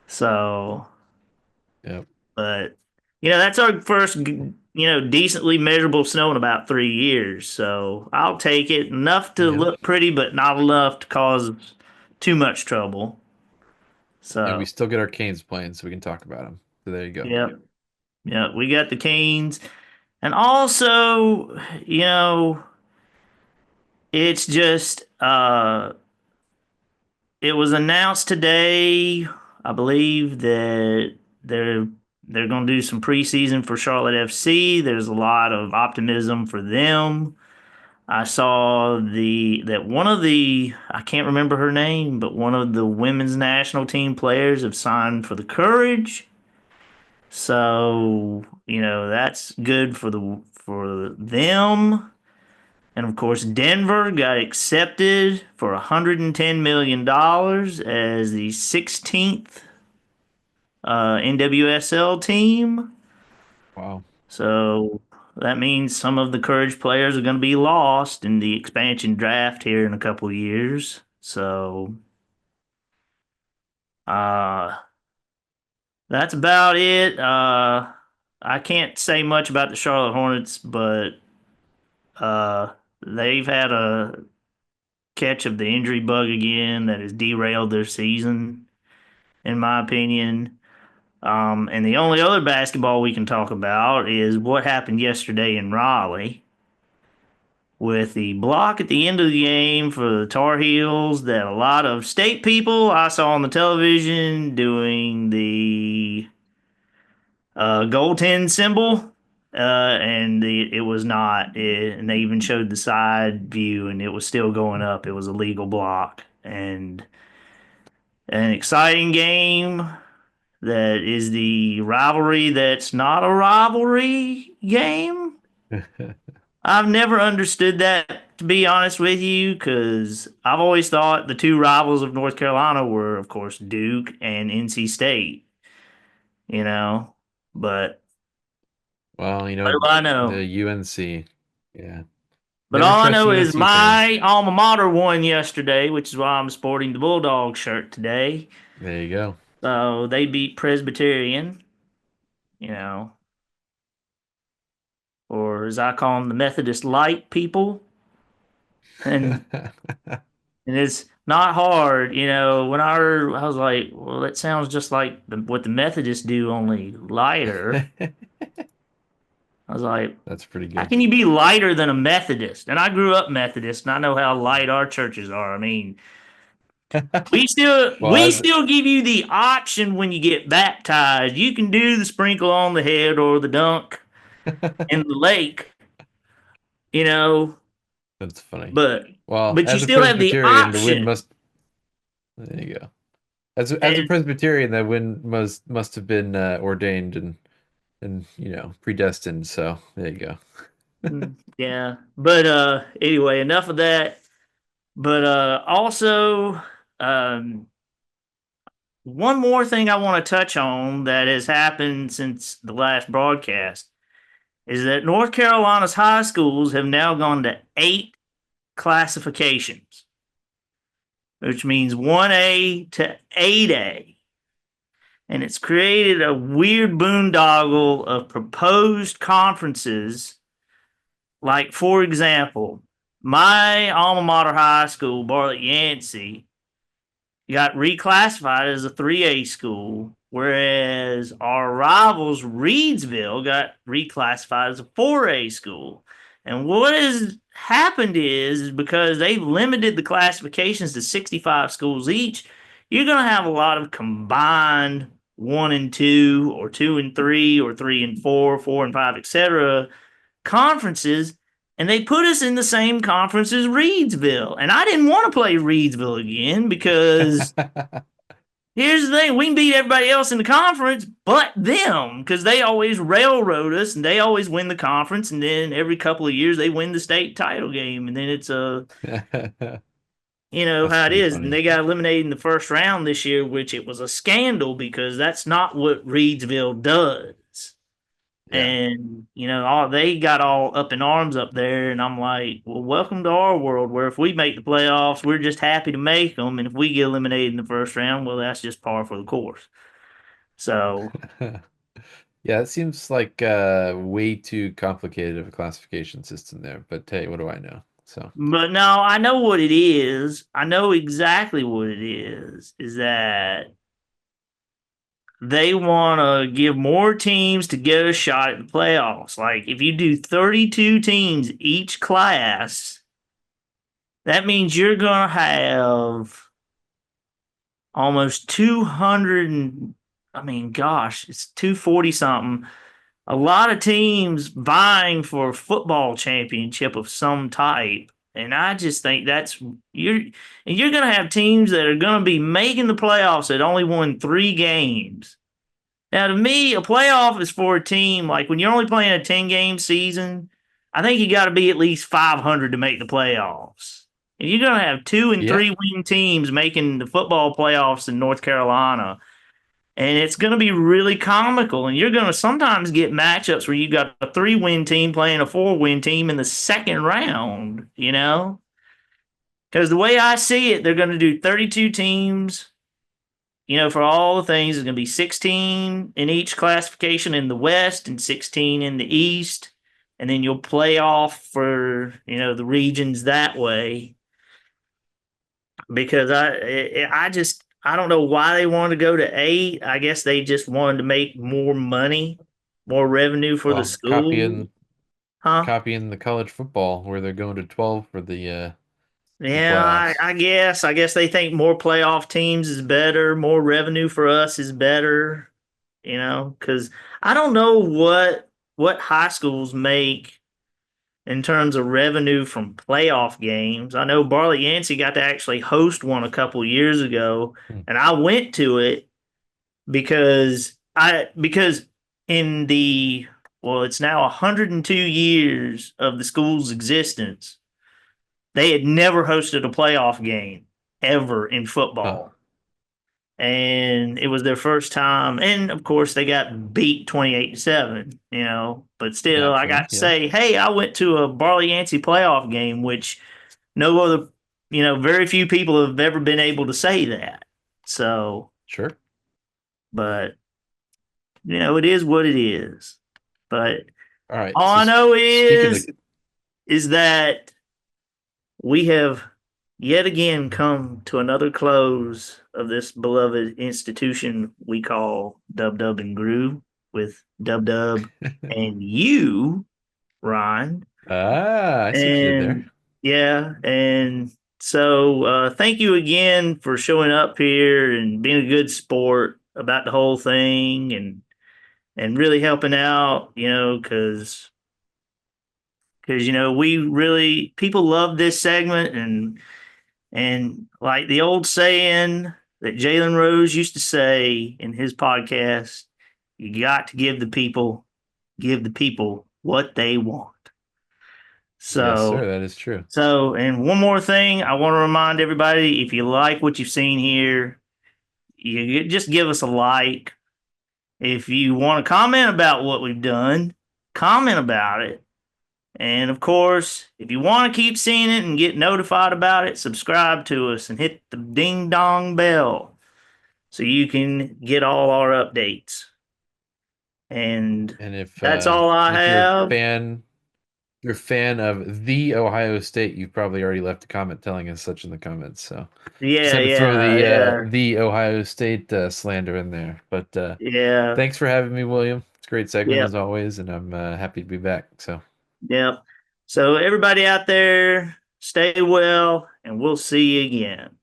So, Yep. but that's our first decently measurable snow in about 3 years. So I'll take it. Enough to Yep. look pretty, but not enough to cause too much trouble. And So we still get our Canes playing, so we can talk about them. So there you go. yep, yep. We got the Canes, and also it's just it was announced today, I believe, that they're they're going to do some preseason for Charlotte FC. There's a lot of optimism for them. I saw that one of the, I can't remember her name, but one of the women's national team players have signed for the Courage. So, that's good for them. And of course, Denver got accepted for $110 million as the 16th NWSL team. Wow. So that means some of the Courage players are going to be lost in the expansion draft here in a couple of years. So uh, that's about it. I can't say much about the Charlotte Hornets, but they've had a catch of the injury bug again that has derailed their season, in my opinion. And the only other basketball we can talk about is what happened yesterday in Raleigh with the block at the end of the game for the Tar Heels that a lot of state people I saw on the television doing the goaltend symbol, and it was not. And they even showed the side view, and it was still going up. It was a legal block, and an exciting game that is the rivalry that's not a rivalry game. I've never understood that, to be honest with you, because I've always thought the two rivals of North Carolina were, of course, Duke and NC State. You know, but Well, you what know, do I know? the UNC. Yeah. But Never all I trust know is UNC fans. my alma mater won yesterday, which is why I'm sporting the Bulldog shirt today. There you go. So they beat Presbyterian, you know, or as I call them, the Methodist light people. And it's not hard, you know. When I heard, I was like, well, that sounds just like what the Methodists do, only lighter. I was like, That's pretty how good. can you be lighter than a Methodist? And I grew up Methodist, and I know how light our churches are. I mean, we Well, as still give you the option when you get baptized. You can do the sprinkle on the head or the dunk in the lake, you know, that's funny. but Well, you as a still have the Presbyterian, the win option. must. There you go. As a And Presbyterian, that win must have been ordained and predestined. So there you go. yeah, but anyway, enough of that. But also, um, one more thing I want to touch on that has happened since the last broadcast is that North Carolina's high schools have now gone to 8 classifications, which means 1A to 8A. And it's created a weird boondoggle of proposed conferences. Like, for example, my alma mater high school, Bartlett Yancey, got reclassified as a 3A school, whereas our rivals, Reedsville, got reclassified as a 4A school. And what has happened is because they've limited the classifications to 65 schools each, you're going to have a lot of combined 1 and 2, or 2 and 3, or 3 and 4, 4 and 5, etc. conferences, and they put us in the same conference as Reedsville. And I didn't want to play Reedsville again because here's the thing: we can beat everybody else in the conference but them, because they always railroad us and they always win the conference, and then every couple of years they win the state title game, and then it's you know That's how it pretty is. And funny. they got eliminated in the first round this year, which it was a scandal because that's not what Reedsville does. Yeah. And they got all up in arms up there, and I'm like, well, welcome to our world, where if we make the playoffs, we're just happy to make them, and if we get eliminated in the first round, well, that's just par for the course. So Yeah, it seems like way too complicated of a classification system there. But hey, what do I know? So but no, I know what it is. I know exactly what it is that they want to give more teams to get a shot at the playoffs. Like, if you do 32 teams each class, that means you're going to have almost 200. I mean, gosh, it's 240 something. A lot of teams vying for a football championship of some type. And I just think you're going to have teams that are going to be making the playoffs that only won 3 games. Now, to me, a playoff is for a team, like when you're only playing a 10-game season, I think you got to be at least 500 to make the playoffs. And you're going to have 2 and 3 win teams making the football playoffs in North Carolina. And it's going to be really comical. And you're going to sometimes get matchups where you got a 3-win team playing a 4-win team in the second round, you know? Because the way I see it, they're going to do 32 teams, for all the things. It's going to be 16 in each classification in the West and 16 in the East. And then you'll play off for, the regions that way. Because I don't know why they wanted to go to 8. I guess they just wanted to make more money, more revenue for the Well, school. Huh? copying the college football where they're going to 12 for the Yeah, playoffs. I guess. I guess they think more playoff teams is better, more revenue for us is better, because I don't know what high schools make in terms of revenue from playoff games. I know Barley Yancey got to actually host one a couple years ago, Hmm. and I went to it because in the well, it's now 102 years of the school's existence. They had never hosted a playoff game ever in Huh. football. And it was their first time. And of course, they got beat 28-7, but still, I Naturally, got to yes. say, hey, I went to a Barley Yancey playoff game, which no other, very few people have ever been able to say that. So, Sure. but, it is what it is. But All right. all So I know speaking of is that we have yet again come to another close of this beloved institution we call Dub and Groo with Dub and you, Ron. I see what you did there. And yeah, and so thank you again for showing up here and being a good sport about the whole thing and really helping out, because we really people love this segment and like the old saying that Jalen Rose used to say in his podcast, you got to give the people what they want. Yes, sir. So, That is true. and one more thing, I want to remind everybody: if you like what you've seen here, you just give us a like. If you want to comment about what we've done, comment about it. And of course, if you want to keep seeing it and get notified about it, subscribe to us and hit the ding dong bell so you can get all our updates. And And that's all I if you're a have. fan of the Ohio State, you've probably already left a comment telling us such in the comments. So just Yeah, had to throw yeah, the Ohio State slander in there. But yeah, thanks for having me, William. It's a great segment yeah, as always, and I'm happy to be back. So yeah. So everybody out there, stay well, and we'll see you again.